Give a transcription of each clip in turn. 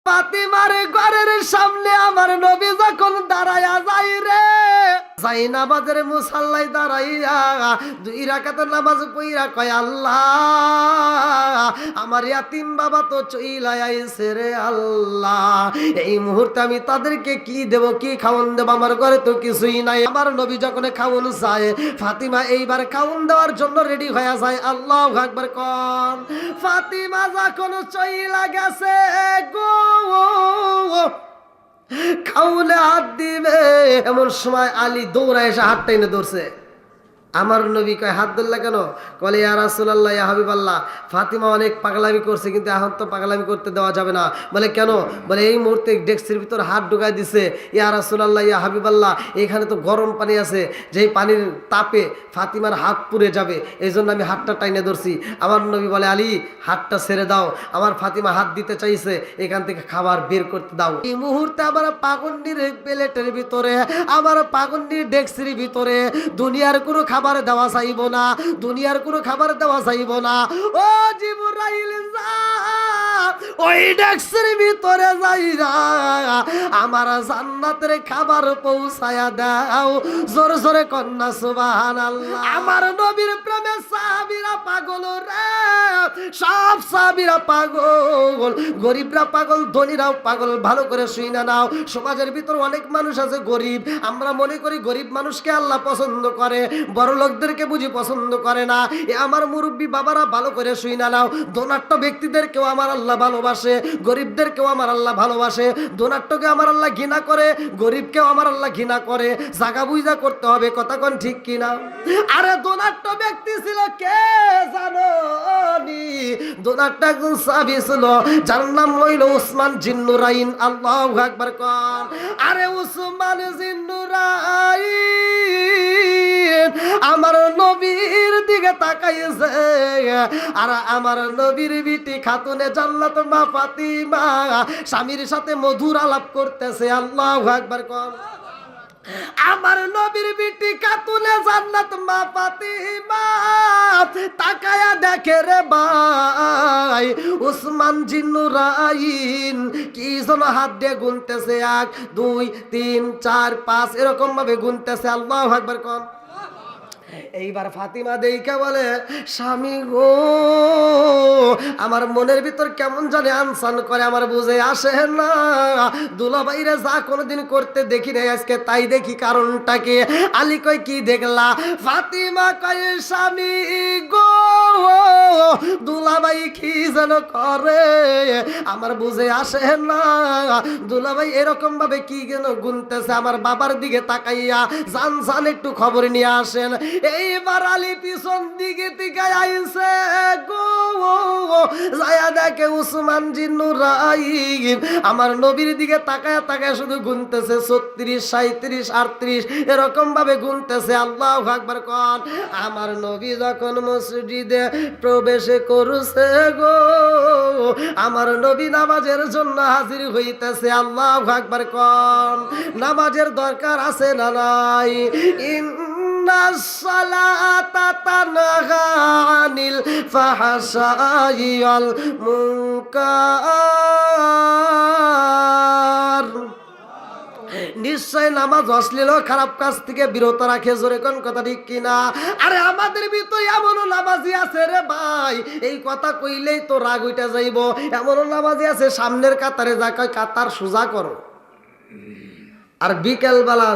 ফাতিমার ঘরের সামনে আমার নবী যখন দাঁড়ায়া যাই রে, যাই নামাজের মুসাল্লাই দাঁড়াইয়া 2 রাকাত নামাজ পইরা কয় আল্লাহ আমার ইয়াতিম বাবা তো চইলা আইছে রে আল্লাহ, এই মুহূর্তে আমি তাদেরকে কি দেব, কি খাওন দেব, আমার ঘরে তো কিছুই নাই। আমার নবী যখন খাওন চায়, ফাতিমা এইবার খাওন দেওয়ার জন্য রেডি হয়ে যায়। আল্লাহু আকবার কোন। ফাতিমা যখন চইলা গেছে গো, খাওনে হাত দিবে, এমন সময় আলী দৌড়ায় এসে হাত টেনে ধরছে। আমার নবী কয় হাত ধরলা কেন? বলে ইয়া রাসূলুল্লাহ ইয়া হাবিবাল্লাহ, ফাতিমা অনেক পাগলামি করছে, কিন্তু এখন তো পাগলামি করতে দেওয়া যাবে না। বলে কেন? বলে এই মুহূর্তে ডেস্কের ভিতর হাত ঢুকাই দিছে। ইয়া রাসূলুল্লাহ ইয়া হাবিবাল্লাহ, এখানে তো গরম পানি আছে, যেই পানির তাপে ফাতিমার হাত পুড়ে যাবে, এই জন্য আমি হাতটা টাইনে ধরছি। আমার নবী বলে আলী হাতটা ছেড়ে দাও, আমার ফাতিমা হাত দিতে চাইছে, এখান থেকে খাবার বের করতে দাও। এই মুহূর্তে আমার পাগন্ডির প্লেটের ভিতরে, আমার পাগন্ডির ডেস্কের ভিতরে দুনিয়ার কোনো খাবার দেওয়া চাইব না, দুনিয়ার কোনো খাবার দেওয়া চাইব না। ও জিবরাইল যা ওই ডেস্কের ভিতরে যাইরা আমার জান্নাতের খাবার পৌঁছায়া দাও। জোরে জোরে কন্যা সুবহানাল্লাহ। আমার নবীর প্রেমে সাহাবীরা পাগল রে, সব সাহাবীরা পাগল, গরিবরা পাগল, ধনীরাও পাগল। ভালো করে শুইনা নাও, সমাজের ভিতর অনেক মানুষ আছে গরিব, আমরা মনে করি গরিব মানুষকে আল্লাহ পছন্দ করে, বড় লোকদেরকে বুঝি পছন্দ করে না। এ আমার মুরব্বী বাবারা ভালো করে শুইনা নাও, ধনাঢ্য ব্যক্তিদেরকেও আমার আল্লাহ ভালোবাসে, গরিবদেরকেও আমার আল্লাহ ভালোবাসে। ধনাঢ্যকে আমার আল্লাহ ঘৃণা করে, গরিবকেও আমার আল্লাহ ঘৃণা করে। জাগা বুঝা করতে হবে, কথা কোন ঠিক কিনা? আরে ধনাঢ্য ব্যক্তি ছিল কে জানো নি? ধনাঢ্য একজন সাহাবী ছিল, যার নাম হইল উসমান জিন্নুরাইন। আল্লাহু আকবার কোন। আরে উসমান জিন্নুরাইন আমার নবীর দিকে তাকাইছে, আর আমার নবীর বিটি খাতুনে জান্নাত মা ফাতিমা স্বামীর সাথে মধুর আলাপ করতেছে। আল্লাহু আকবার কোন। আমার নবীর বিটি খাতুনে জান্নাত মা ফাতিমা তাকায়া দেখে রে ভাই উসমান জিন্নুরাইন কি যেন হাত দিয়ে গুনতেছে, 1 2 3 4 5 এরকম ভাবে গুনতেছে। আল্লাহু আকবার কোন। এইবার ফাতিমা দেইকা বলে স্বামী গো, আমার মনের ভিতর কেমন জানে আনসান করে, আমার বুঝে আসে না। দুলাভাইরে যা কোনোদিন করতে দেখি নাই, আজকে তাই দেখি, কারণটা কি? আলী কয় কি দেখলা? ফাতিমা কয় স্বামী গো, দুলাভাই কি যেন করে, আমার বুঝে আসে না। দুলাভাই এরকম ভাবে কি যেন গুনতেছে, আমার বাবার দিকে তাকাইয়া জান জান একটু খবর নিয়ে আসেন। এইবার আলী পিছন দিকে দিকে আইছে গো, যায়া দেখে উসমান জিন্নুরাইন আমার নবীর দিকে তাকায় তাকায় শুধু গুনতেছে 36 37 38 এরকম ভাবে গুনতেছে। আল্লাহু আকবার কোন। আমার নবী যখন মসজিদে প্রবেশ করছে গো, আমার নবী নামাজের জন্য হাজির হইতেছে। আল্লাহু আকবার কোন। নামাজের দরকার আছে না নাই? সালাতা তানহা আনিল ফাহশাই ওয়াল মুনকার। নিশ্চয় নামাজ অশ্লীল খারাপ কাজ থেকে বিরত রাখে। জোরে কোন কথা ঠিক কিনা? আরে আমাদের ভিতরে এমনও নামাজি আছে রে ভাই, এই কথা কইলেই তো রাগ উঠে যাইব। এমনও নামাজি আছে সামনের কাতারে যা কয় কাতার সোজা করো, আর বিকেল বেলা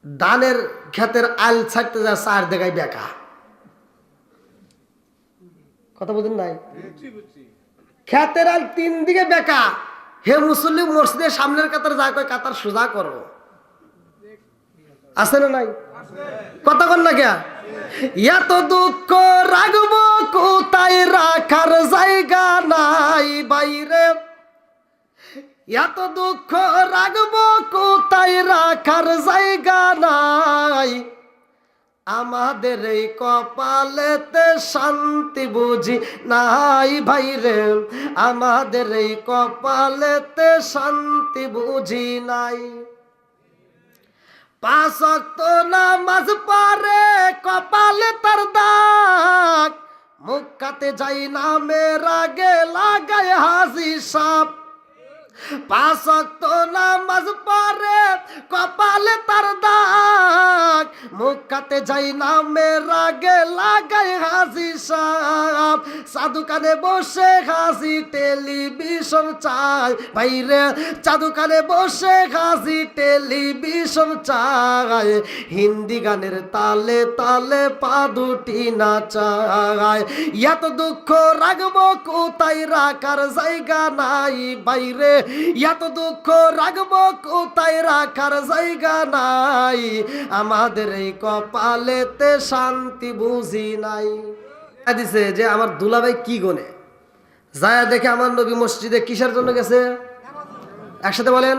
ধানের ক্ষেতের আল ছাড়তে যায় 4 দেখায় বেকা। কথা বুঝেন নাই? ক্ষেতের আল 3 দিকে বেকা, হে মুসল্লি মসজিদের সামনের কাতার যা কয় কাতার সোজা করো। আছে না নাই? কথা কন না কে? এত দুঃখ রাখবো কোথায়, রাখার জায়গা নাই বাইরে। এত দুঃখ রাখবো কোথায়, রাখার জায়গা নাই। আমাদের এই কপালেতে শান্তি বুঝি নাই ভাইরে, আমাদের এই কপালেতে শান্তি বুঝি নাই। 5 ওয়াক্ত নামাজ পড়ে কপালে তার দাগ, মক্কাতে যাই নামের আগে লাগায় হাজি সাপ, 5 ওয়াক্ত নামাজ পড়ে কপালে তার দাগ। মক্কাতে যাই নামের আগে লাগায় হাজি সাপ, সাধুকানে বসে হাজি টেলিভিশন চাই। বাইরে চাদুকানে বসে হাজি টেলিভিশন চাই, হিন্দি গানের তালে তালে পা দুটি নাচায়। এত দুঃখ রাখবো কোথায়, রাখার জায়গা নাই। বাইরে এত দুঃখ রাখবো কোথায়, রাখার জায়গা নাই। আমাদের এই কপালেতে শান্তি বুঝি নাই। দিছে যে আমার দুলাভাই কি গনে যায় দেখে আমার নবী মসজিদে কিসের জন্য গেছে? একসাথে বলেন,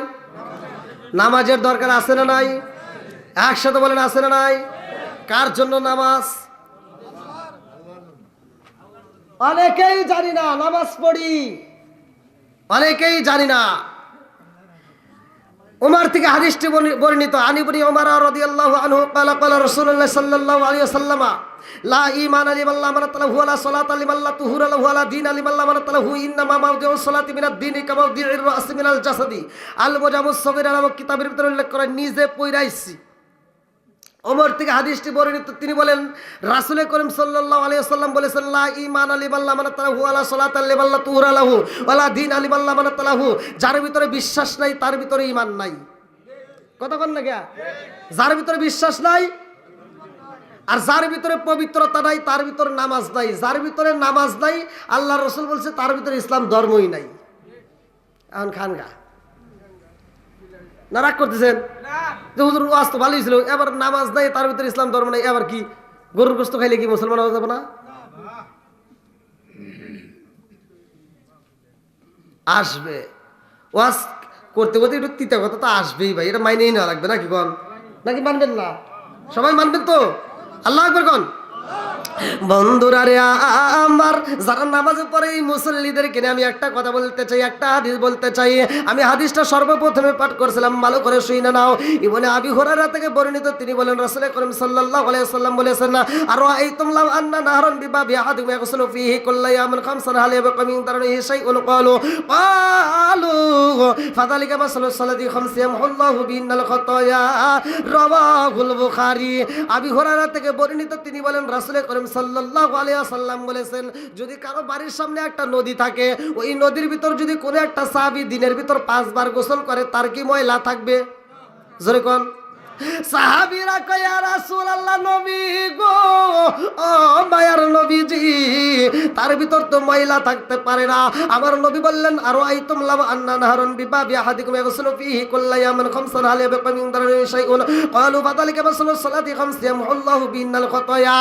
নামাজের দরকার আছে না নাই? একসাথে বলেন, আছে না নাই? কার জন্য নামাজ? অনেকেই জানি না নামাজ পড়ি, অনেকেই জানি না। উমর থেকে হাদিসটি বর্ণিত, আন ইবনে উমর রাদিয়াল্লাহু আনহু قال قال رسول الله صلى الله عليه وسلم لا ايمان لمن لا امانه له ولا صلاه لمن لا طهور له ولا دين لمن لا امانه له انما موضع الصلاه من الدين كموضع الراس من الجسد المجمع الصغير নামক কিতাবের ভিতরে উল্লেখ করে, নিজে পড়াইছি। ওমর থেকে হাদিসটি বর্ণিত, তিনি বলেন রাসূল করিম সাল্লাল্লাহু আলাইহি ওয়াসাল্লাম বলেছেন, লা ঈমান লিমান লা আমানাতা লাহু ওয়ালা সালাতা লিমান লা তুহরা লাহু ওয়ালা দীন লিমান লা আমানাতা লাহু। যার ভিতরে বিশ্বাস নাই তার ভিতরে ঈমান নাই। কথা বল না কে? যার ভিতরে বিশ্বাস নাই আর যার ভিতরে পবিত্রতা নাই তার ভিতরে নামাজ নাই। যার ভিতরে নামাজ নাই, আল্লাহর রাসূল বলছে তার ভিতরে ইসলাম ধর্মই নাই। এখন খানগা না রাগ করতেছেন? হুজুর ওয়াজ তো ভালোই ছিল, এবার নামাজ নাই তার ভিতরে ইসলাম ধর্ম নাই, এবার কি গরুর গোশত খাইলে কি মুসলমান হওয়া যাবে না? আসবে ওয়াজ করতে করতে একটু তিতা কথা তো আসবেই ভাই, এটা মাইনেই না লাগবে নাকি কন? নাকি মানবেন না? সবাই মানবেন তো? আল্লাহু আকবার কন। বন্ধুরা রে আমার, যারা নামাজে পড়ে এই মুসল্লিদেরকে নিয়ে আমি একটা কথা বলতে চাই, একটা হাদিস বলতে চাই। আমি হাদিসটা সর্বপ্রথমে পাঠ করেছিলাম, ভালো করে শুনে নাও। ইবনে আবি হুরায়রা থেকে বর্ণিত, তিনি বলেন রাসূল করিম সাল্লাল্লাহু আলাইহি ওয়াসাল্লাম বলেছেন, আর আইতুম লাম আন্না নাহরান বিবাবি আহাদিকুম ইয়াগসিলু ফীহি কুল্লা ইয়ামিন খামসান হাল ইয়াবকা মিন দারনিহি শাইউন ক্বালু ফাযালিকা মাসালুস সালাতি খামসি ইয়ামহুল্লাহু বিহিন্নাল খাতায়া, রাওয়াহুল বুখারী। আবি হুরায়রা থেকে বর্ণিত, তিনি বলেন রাসূল করিম সাল্লাল্লাহু আলাইহি ওয়াসাল্লাম বলেছেন, যদি কারো বাড়ির সামনে একটা নদী থাকে, ওই নদীর ভিতর যদি কোনো একটা সাহাবী দিনের ভিতর 5 বার গোসল করে, তার কি ময়লা থাকবে? জোরে কোন। সাহাবীরা কয়, ইয়া রাসূলুল্লাহ, নবী গো, ও মায়ার নবীজি, তার ভিতর তো ময়লা থাকতে পারে না। আমার নবী বললেন, আর আইতুম লাম আন্না নাহরুন বিবাবি আহাদিকুম ইয়াগসিলু ফীহি কুল্লা ইয়ামিন খামসান হাল ইয়াবকা মিন দারনিহি শাইউন ক্বালু ফাযালিকা মাসালুস সালাতি খামসি ইয়ামহুল্লাহু বিহিন্নাল খাতায়া।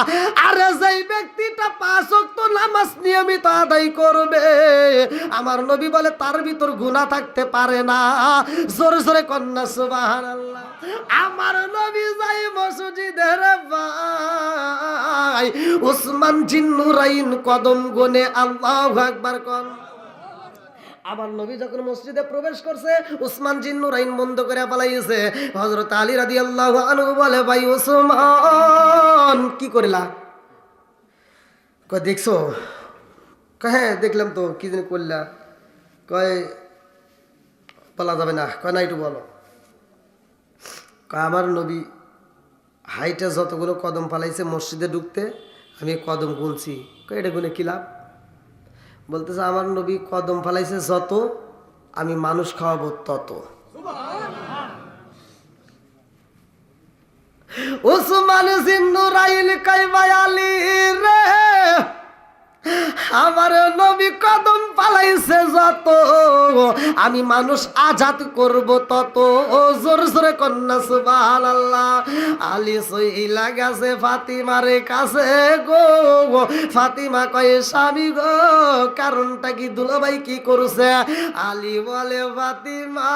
আর যেই ব্যক্তিটা 5 ওয়াক্ত নামাজ নিয়মিত আদায় করবে, আমার নবী বলে তার ভিতর গুনাহ থাকতে পারে না। জোরে জোরে কন্না সুবহানাল্লাহ। আমার নবী যাই মসজিদের ভাই, উসমান জিন্নুরাইন কদম গুনে আল্লাহু আকবার কোন। আমার নবী যখন মসজিদে প্রবেশ করছে, উসমান জিন্নুরাইন বন্ধ করে পালাইছে। হযরত আলী রাদিয়াল্লাহু আনহু বলে, ভাই উসমান কি করিলা? কয় দেখছো? কয় হ্যাঁ দেখলাম তো, কি জানি করলা? কয় বলা যাবে না। কয় না, একটু বলো। আমার নবী হাইটে যতগুলো কদম ফালাইছে মসজিদে ঢুকতে, আমি কদম গুনছি। এটা গুনে কি লাভ? বলতেছে আমার নবী কদম ফালাইছে যত, আমি মানুষ খাওয়াবো তত। উসমান জিন্নুরাইন কয়, ভাই আলী রে, আমার নবী কদম পালাইছে যত, আমি মানুষ আজাদ করব তত। জোর জোরে কন্যা সুবহানাল্লাহ। আলী সইলা গেছে ফাতিমার কাছে গো। ফাতিমা কয়, স্বামী গো, কারণটা কি? দুলাভাই কি করছে? আলী বলে, ফাতিমা,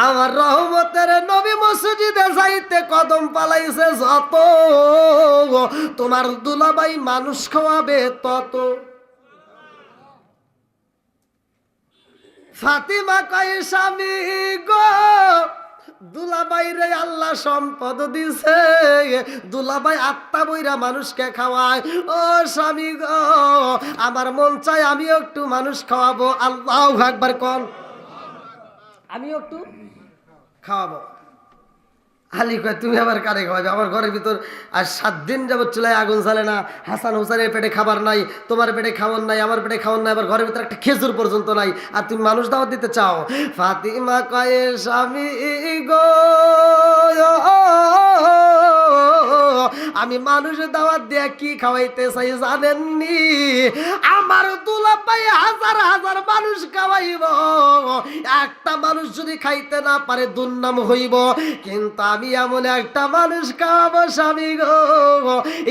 আমার রহমতের নবী মসজিদে যাইতে কদম পালাইছে যত, তোমার দুলাভাই মানুষ খাওয়াবে তত। ফাতিমা কয়, স্বামী গো, দুলাভাই রে আল্লাহ সম্পদ দিছে, দুলাভাই আত্মা বইরা মানুষকে খাওয়ায়। ও স্বামী গো, আমার মন চাই আমিও একটু মানুষ খাওয়াবো। আল্লাহু আকবার কোন, আমিও একটু খাওয়াবো। আলী কয় তুমি আবার কারে খাওয়াবে? আমার ঘরের ভিতর আর 7 দিন যাবত চুলায় আগুন জ্বালে না, হাসান হোসেনের পেটে খাবার নাই, তোমার পেটে খাওয়ার নাই, আমার পেটে খাওয়ার নাই, আবার ঘরের ভিতরে একটা খেজুর পর্যন্ত নাই, আর তুমি মানুষ দাওয়াত দিতে চাও? ফাতিমা কয় স্বামী গো, আমি মানুষের দাওয়াত দিয়ে কি খাওয়াইতে চাই জানেননি? আমার দুলাভাই হাজার হাজার মানুষ খাওয়াইব, একটা মানুষ যদি খাইতে না পারে দুর্নাম হইব, কিন্তু আমি এমন একটা মানুষ খাওয়াবো স্বামী গো,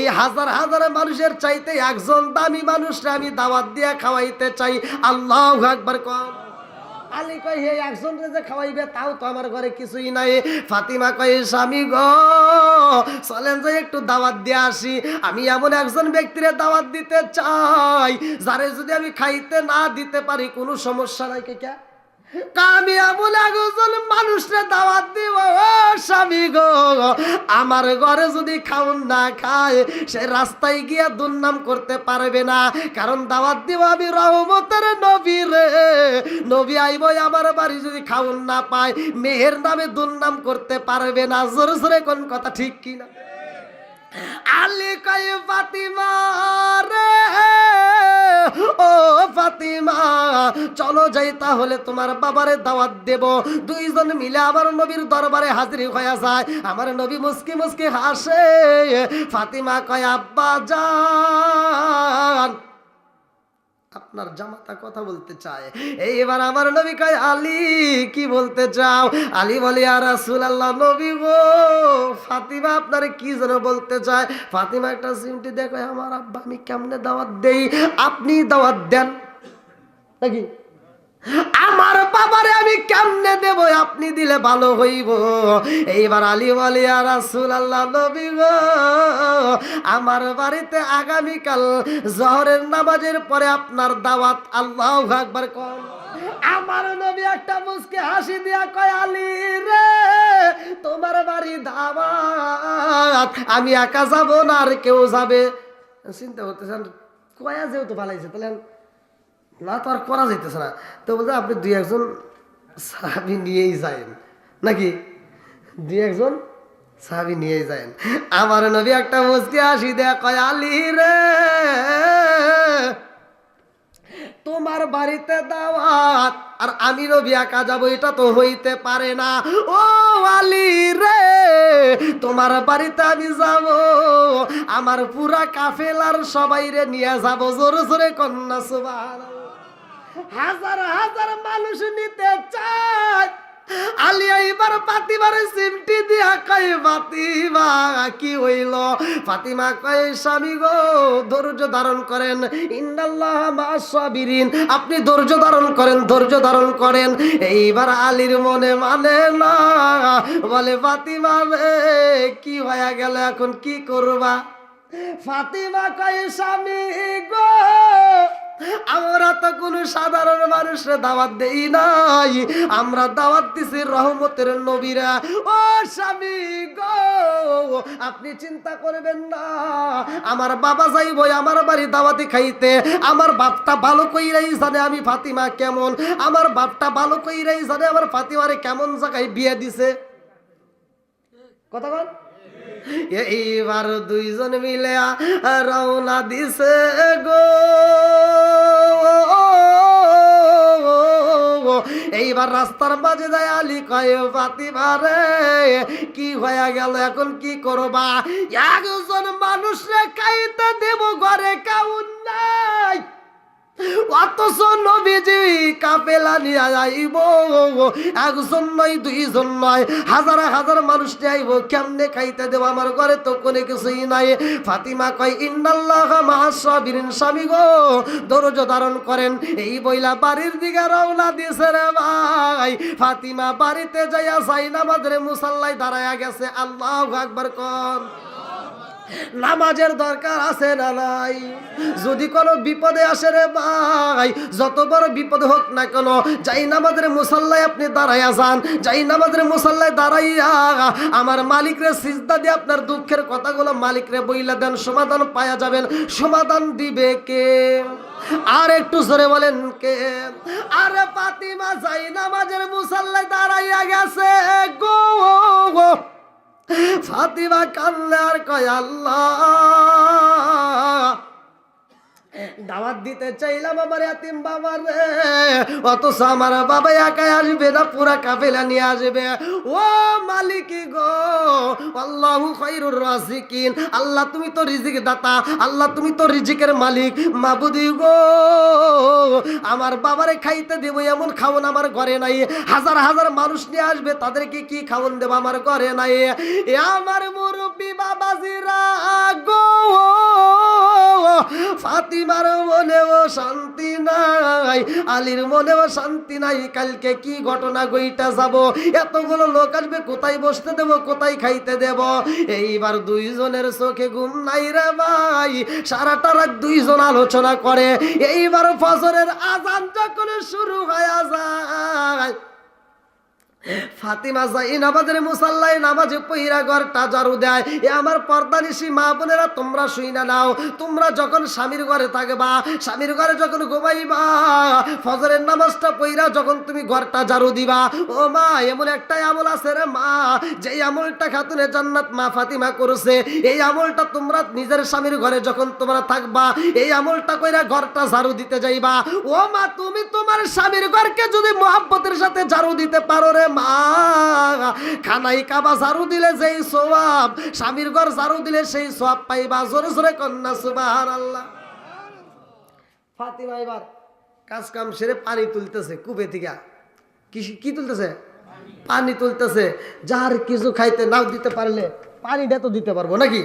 এই হাজার হাজার মানুষের চাইতে একজন দামি মানুষরা আমি দাওয়াত দিয়ে খাওয়াইতে চাই। আল্লাহু আকবার কও। আলী কয় হে একজন যে খাওয়াইবে তাও তো আমার ঘরে কিছুই নাই। ফাতিমা কয় স্বামী গো, চলেন যে একটু দাওয়াত দিয়ে আসি। আমি এমন একজন ব্যক্তিরে দাওয়াত দিতে চাই যারে যদি আমি খাইতে না দিতে পারি কোনো সমস্যা নাই। কে আমি এমন একজন মানুষরে দাওয়াত দিব, ও স্বামী গো, আমার ঘরে যদি খাউন না খায় সে রাস্তায় গিয়া দুর্নাম করতে পারবে না, কারণ দাওয়াত দিব আমি রহমতের নবী রে। নবী আইব আমার বাড়ি, যদি খাউন না পায় মেহের নামে দুর্নাম করতে পারবে না। জোরে জোরে কোন কথা ঠিক কিনা? আলী কয় ফাতিমা রে, ও ফাতিমা চলো যাই তাহলে তোমার বাবারে দাওয়াত দেব। দুইজন মিলে আমার নবীর দরবারে হাজির হয়ে যায়। আমার নবী মুস্কি মুস্কি হাসে। ফাতিমা কয় আব্বা জান, আপনার জামাতা কথা বলতে চায়। এইবার আমার নবী কয় আলী কি বলতে চাও? আলী বলে ইয়া রাসূলুল্লাহ, নবী গো ফাতিমা আপনারে কি যেন বলতে চায়। ফাতিমা একটা চিমটি দেখো, আমার আব্বা আমি কেমনে দাওয়াত দেই, আপনি দাওয়াত দেন নাকি? আমার বাবারে আমি কেমনে দেব, আপনি দিলে ভালো হইব। এইবার আলী বলে ইয়া রাসূলুল্লাহ, নবী গো আমার বাড়িতে আগামীকাল জোহরের নামাজের পরে আপনার দাওয়াত। আল্লাহু আকবার কোন। আমার নবী একটা মুস্কি হাসি দিয়া কয় আলী রে, তোমার বাড়ি দাওয়াত, আমি একা যাব না আর কেউ যাবে? চিন্তা করতেছেন কয়া যেহেতু ভালাইছে তাহলে না তো আর করা যাইতেছে না, তো বলতে আপনি 2-1 সাহাবী নিয়েই যায়েন নাকি? 2-1 সাহাবী নিয়েই যায়েন। আমার নবী একটা মুস্কি হাসি দেয়া কয় আলী রে, তোমার বাড়িতে দাওয়াত আর আমি নবী একা যাবো এটা তো হইতে পারে না। ও আলী রে, তোমার বাড়িতে আমি যাব, আমার পুরা কাফেলার সবাই রে নিয়ে যাবো। জোরে জোরে কন্যা সুবহানাল্লাহ। হাজার হাজার মানুষ নিতে চায়। আলী এইবার ফাতিমারে সিমটি দিয়া কয় ফাতিমা কি হইল? ফাতিমা কয় স্বামী গো ধৈর্য ধারণ করেন, ইন্নাল্লাহা মা'আস সাবিরিন, আপনি ধৈর্য ধারণ করেন, ধৈর্য ধারণ করেন। এইবার আলীর মনে মানে না, বলে ফাতিমা রে কি হয়ে গেল, এখন কি করবা? ফাতিমা কয় স্বামী গো আমরা তো কোনো সাধারণ মানুষের দাওয়াত দেই নাই, আমরা দাওয়াত দিছি রহমতের নবীরা। ও স্বামী গো আপনি চিন্তা করবেন না, আমার বাবা যাইব আমার বাড়ি দাওয়াতি খাইতে, আমার বাপটা ভালো কইরাই জানে আমি ফাতিমা কেমন, আমার বাপটা ভালো কইরাই জানে আমার ফাতিমারে কেমন জায়গায় বিয়ে দিছে। কথা বল। এইবার দুইজন মিলে রওনা দিছে গো। এইবার রাস্তার মাঝে যায় আলী কয় ফাতিমা রে কি হয়ে গেল, এখন কি করবা? একজন মানুষরে খাইতে দেব, ঘরে কাউন নাই, অথচ নবীজি কাফেলা নিয়ে আইব, একজন নয় দুইজন নয় হাজার হাজার মানুষ নিয়ে আইব, কেমনে খাইতে দেব? আমার ঘরে তো কোনো কিছুই নাই। ফাতিমা কয় ইন্নাল্লাহা মা'আস সাবিরিন, স্বামী গো ধৈর্য ধারণ করেন। এই বইলা বাড়ির দিকে রওনা দিছে রে ভাই। ফাতিমা বাড়িতে যাইয়া যাই নামাজের মুসাল্লায় দাঁড়ায়া গেছে। আল্লাহু আকবার কোন। নামাজের দরকার আছে না নাই? যদি কোনো বিপদে আসে রে ভাই, যত বড় বিপদ হোক না কেন, যাই নামাজের মুসাল্লায় আপনি দাঁড়াইয়া যান, যাই নামাজের মুসাল্লায় দাঁড়াইয়া আমার মালিকরে সিজদা দিয়ে আপনার দুঃখের কথাগুলো মালিকরে বইলা দেন, সমাধান পাওয়া যাবেন। সমাধান দিবে কে? আর একটু জোরে বলেন কে? আরে ফাতিমা যাই নামাজের মুসাল্লায় দাঁড়াইয়া গেছে গো, ফাতিমা কান্লে আর কয় আল্লাহ, দাওয়াত দিতে চাইলাম আমার ইয়াতিম বাবার রে, অথচ আমার বাবা একাই আসবে না, পুরা কাফেলা নিয়ে আসবে। ও মালিকি গো, আল্লাহু খায়রুর রাজিকিন, আল্লাহ তুমি তো রিজিক দাতা, আল্লাহ তুমি তো রিজিকের মালিক। মাবুদি গো, আমার বাবারে খাইতে দেব এমন খাওন আমার ঘরে নাই, হাজার হাজার মানুষ নিয়ে আসবে, তাদেরকে কি খাওন দেব আমার ঘরে নাই। এ আমার মুরব্বি বাবাজিরা গো, ফাতিমার মনেও শান্তি নাই, আলীর মনেও শান্তি নাই। কালকে কি ঘটনা গইটা যাব, এতগুলো লোক আসবে, কোথায় বসতে দেব, কোথায় খাইতে দেব? এইবার দুইজনের চোখে ঘুম নাই রে ভাই, সারাটা রাত দুইজন আলোচনা করে। এইবার ফজরের আজান যখন শুরু হয়ে যায়, ফাতিমা যাই নামাজের মুসাল্লায় নামাজে পইরা ঘরটা ঝাড়ু দেয়। এ আমার পর্দানিশী মা বোনেরা, তোমরা শুই না নাও, তোমরা যখন স্বামীর ঘরে থাকবা, স্বামীর ঘরে যখন ঘুমাইবা, ফজরের নামাজটা পইরা যখন তুমি ঘরটা ঝাড়ু দিবা, ও মা এমন একটাই আমল আছে রে মা, যেই আমলটা খাতুনে জান্নাত মা ফাতিমা করেছে, এই আমলটা তোমরা নিজের স্বামীর ঘরে যখন তোমরা থাকবা, এই আমলটা কইরা ঘরটা ঝাড়ু দিতে যাইবা। ও মা, তুমি তোমার স্বামীর ঘরকে যদি মুহাব্বতের সাথে ঝাড়ু দিতে পারো রে মা, খানাই কাবা ঝাড়ু দিলে যেই সওয়াব, স্বামীর ঘর ঝাড়ু দিলে সেই সওয়াব পাইবা। জোরে জোরে কন্যা সুবহানাল্লাহ। ফাতিমা এবার কাজ কাম সেরে পানি তুলতেছে কূপে থেকে। কি তুলতেছে? পানি তুলতেছে। যার কিছু খাইতে নাও দিতে পারলে পানিটা তো দিতে পারবো নাকি?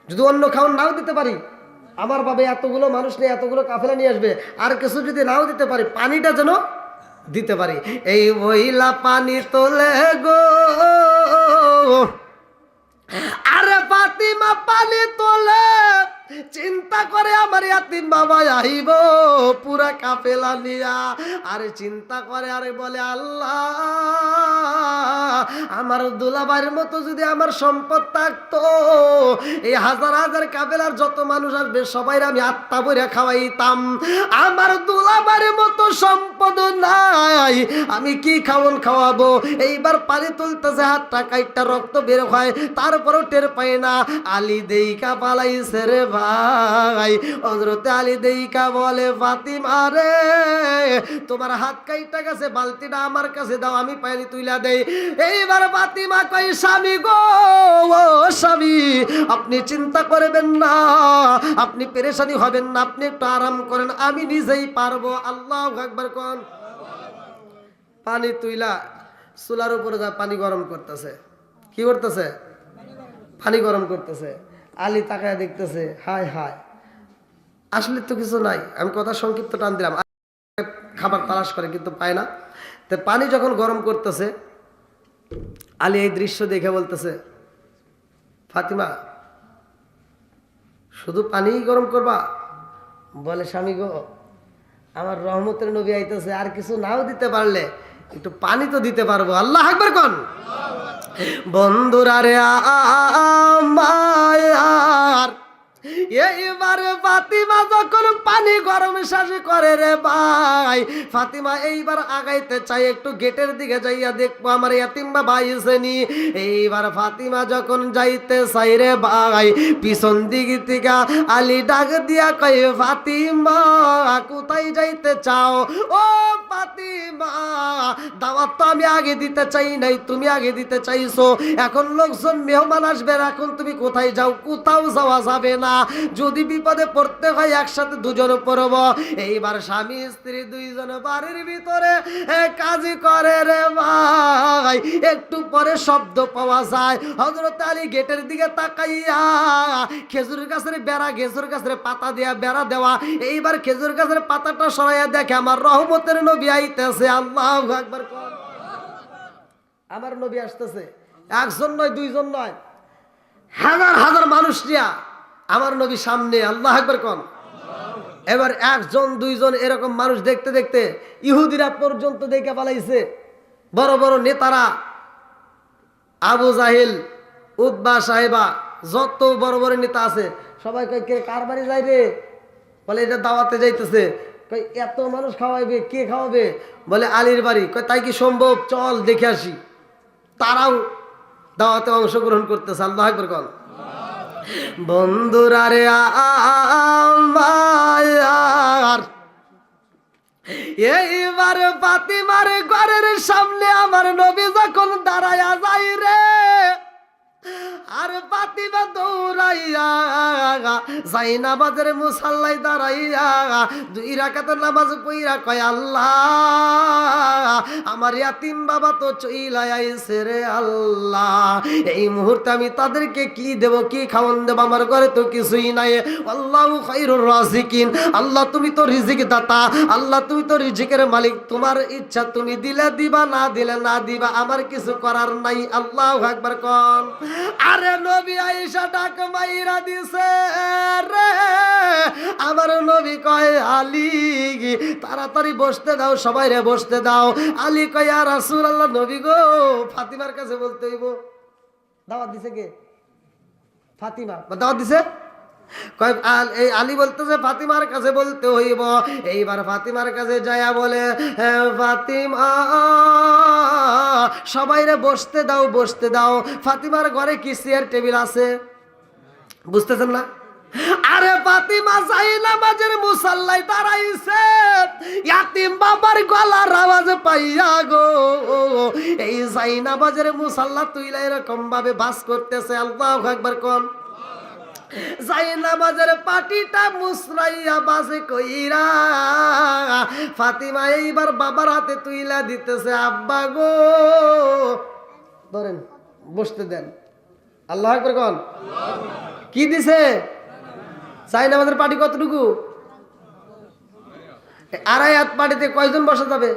যদি অন্য খাওয়ান নাও দিতে পারি, আমার বাবা এতগুলো মানুষ নিয়ে এতগুলো কাফেলা নিয়ে আসবে, আর কিছু যদি নাও দিতে পারি, পানিটা যেন দিতে পারি। এই মহিলা পানি তোলে গো, আরে ফাতিমা পানি তোলে, চিন্তা করে আমার ইয়াতিম বাবা আইব পুরা কাফেলা নিয়া। আরে চিন্তা করে, আরে বলে আল্লাহ, আমার দুলাভাইয়ের মতো যদি আমার সম্পদ থাকতো, এই হাজার হাজার কাফেলার যত মানুষ আসবে সবাই আমি আত্মা বইরা খাওয়াইতাম। আমার দুলাভাইয়ের মতো সম্পদ নাই, আমি কি খাওয়াবো? এইবার পানি তুলতেছে, হাতটা কাইটটা রক্ত বের হয়, তারপরেও টের পাই না। আলী দেইকা পালাইছে রে ভাই। হযরতে আলী দেইকা বলে, ফাতিমা রে, তোমার হাত কাইটা গেছে, বালতিটা আমার কাছে দাও, আমি পানি তুইলা দেই। এইবার ফাতিমা কই, স্বামী গো, ও স্বামী, আপনি চিন্তা করবেন না, আপনি পেরেশানি হবেন না, আপনি একটু আরাম করেন, আমি নিজেই পারবো। আল্লাহু আকবার কোন। পানি তুইলা চুলার উপরে যা পানি গরম করতেছে। কি করতেছে? পানি গরম করতেছে। আলী তাকায় দেখতেছে, হায় হায়, আসলে তো কিছু নাই। আমি কথা সংক্ষিপ্ত টান দিলাম। খাবার তালাশ করে কিন্তু পায় না। তো পানি যখন গরম করতেছে, আলী এই দৃশ্য দেখে বলতেছে, ফাতিমা শুধু পানিই গরম করবা? বলে, স্বামী গো, আমার রহমতের নবী আইতেছে, আর কিছু নাও দিতে পারলে একটু পানি তো দিতে পারবো। আল্লাহু আকবার কোন। বন্ধুরা রে আমার, এইবার ফাতিমা যখন পানি গরম শেষ করে রে ভাই, ফাতিমা এইবার আগাইতে চাই, একটু গেটের দিকে যাইয়া দেখবো আমার ইয়াতিম বাবা আইছেনি। এইবার ফাতিমা যখন যাইতে চাই রে ভাই, পিছন দিক থেকে আলী ডাক দিয়া কয়, ফাতিমা কোথায় যাইতে চাও? ও ফাতিমা, দাওয়াত তো আমি আগে দিতে চাই নাই, তুমি আগে দিতে চাইছো, এখন লোকজন মেহমান আসবে, এখন তুমি কোথায় যাও? কোথাও যাওয়া যাবে না, যদি বিপদে পড়তে হয় একসাথে দুজন পড়ব। এইবার স্বামী স্ত্রী দুইজন বাড়ির ভিতরে কাজী করে রে ভাই। একটু পরে শব্দ পাওয়া যায়, হযরত আলী গেটের দিকে তাকাইয়া, খেজুর গাছের বেড়া, খেজুর গাছের পাতা দিয়া বেড়া দেওয়া, এইবার খেজুর গাছের পাতাটা সরাইয়া দেখে আমার রহমতের নবী আইতেছে। আল্লাহু আকবার। আমার নবী আসতেছে, একজন নয়, দুইজন নয়, হাজার হাজার মানুষ নিয়া আমার নবী সামনে, আল্লাহু আকবার কোন। এবার একজন দুইজন এরকম মানুষ দেখতে দেখতে ইহুদিরা পর্যন্ত দেখে পালাইছে। বড় বড় নেতারা, আবু জাহিল, উতবা সাহেবা, যত বড় বড় নেতা আছে সবাই কয় কে কার বাড়ি যাই রে? বলে এটা দাওয়াতে যাইতেছে। কই এত মানুষ খাওয়াইবে, কে খাওয়াবে? বলে আলীর বাড়ি। কয় তাই কি সম্ভব? চল দেখে আসি। তারাও দাওয়াতে অংশগ্রহণ করতেছে, আল্লাহু আকবার কোন। বন্ধুরা রে আমার, এইবার ফাতিমার ঘরের সামনে আমার নবী যখন দাঁড়ায়া যাই রে, আর ফাতিমা দৌড়াইয়া জাইনাবাজের মুসাল্লাই দাঁড়াইয়া 2 রাকাত নামাজ পড়িয়া কয় আল্লাহ আমার ইয়াতিম বাবা তো চইলা আইছে রে আল্লাহ, এই মুহূর্তে আমি তাদেরকে কি দেব, কি খাওয়ান দেব? আমার ঘরে তো কিছুই নাই। আল্লাহু খায়রুর রাযিকিন, আল্লাহ তুমি তো রিজিক দাতা, আল্লাহ তুমি তো রিজিকের মালিক, তোমার ইচ্ছা, তুমি দিলে দিবা, না দিলে না দিবা, আমার কিছু করার নাই। আল্লাহু আকবার কোন। আরে নবী আয়েশা ডাক মাইরা দিছে রে, আমার নবী কয় আলী তাড়াতাড়ি বসতে দাও, সবাই রে বসতে দাও। আলী কয় ইয়া রাসূলুল্লাহ, নবী গো ফাতিমার কাছে বলতে হইব। দাওয়াত দিছে কে? ফাতিমা দাওয়াত দিছে। কয় এই আলী বলতেছে ফাতিমার কাছে বলতে হইব। এইবার ফাতিমার কাছে যায়া বলে ফাতিমা সবাই রে বসতে দাও, বসতে দাও। ফাতিমার ঘরে কি চেয়ার টেবিল আছে? বুঝতেছেন না? আরে ফাতিমা জাইনামাজের মুসাল্লায় দাঁড়াইছে, ইয়াতিম বাবার গলার আওয়াজ পাইয়া গো এই জাইনামাজের মুসাল্লা তুইলা এরকম ভাবে বাস করতেছে। আল্লাহু আকবার কোন। জাইনামাজের পাটিটা মুসরাইয়া বাজে কইরা ফাতিমা এইবার বাবার হাতে তুইলা দিতেছে, আব্বা গো ধরেন বসতে দেন। আল্লাহু আকবার কোন। কি দিছে? জাইনামাজের পাটি কতটুকু? 2.5 হাত পাটিতে কয়জন বসা যাবে?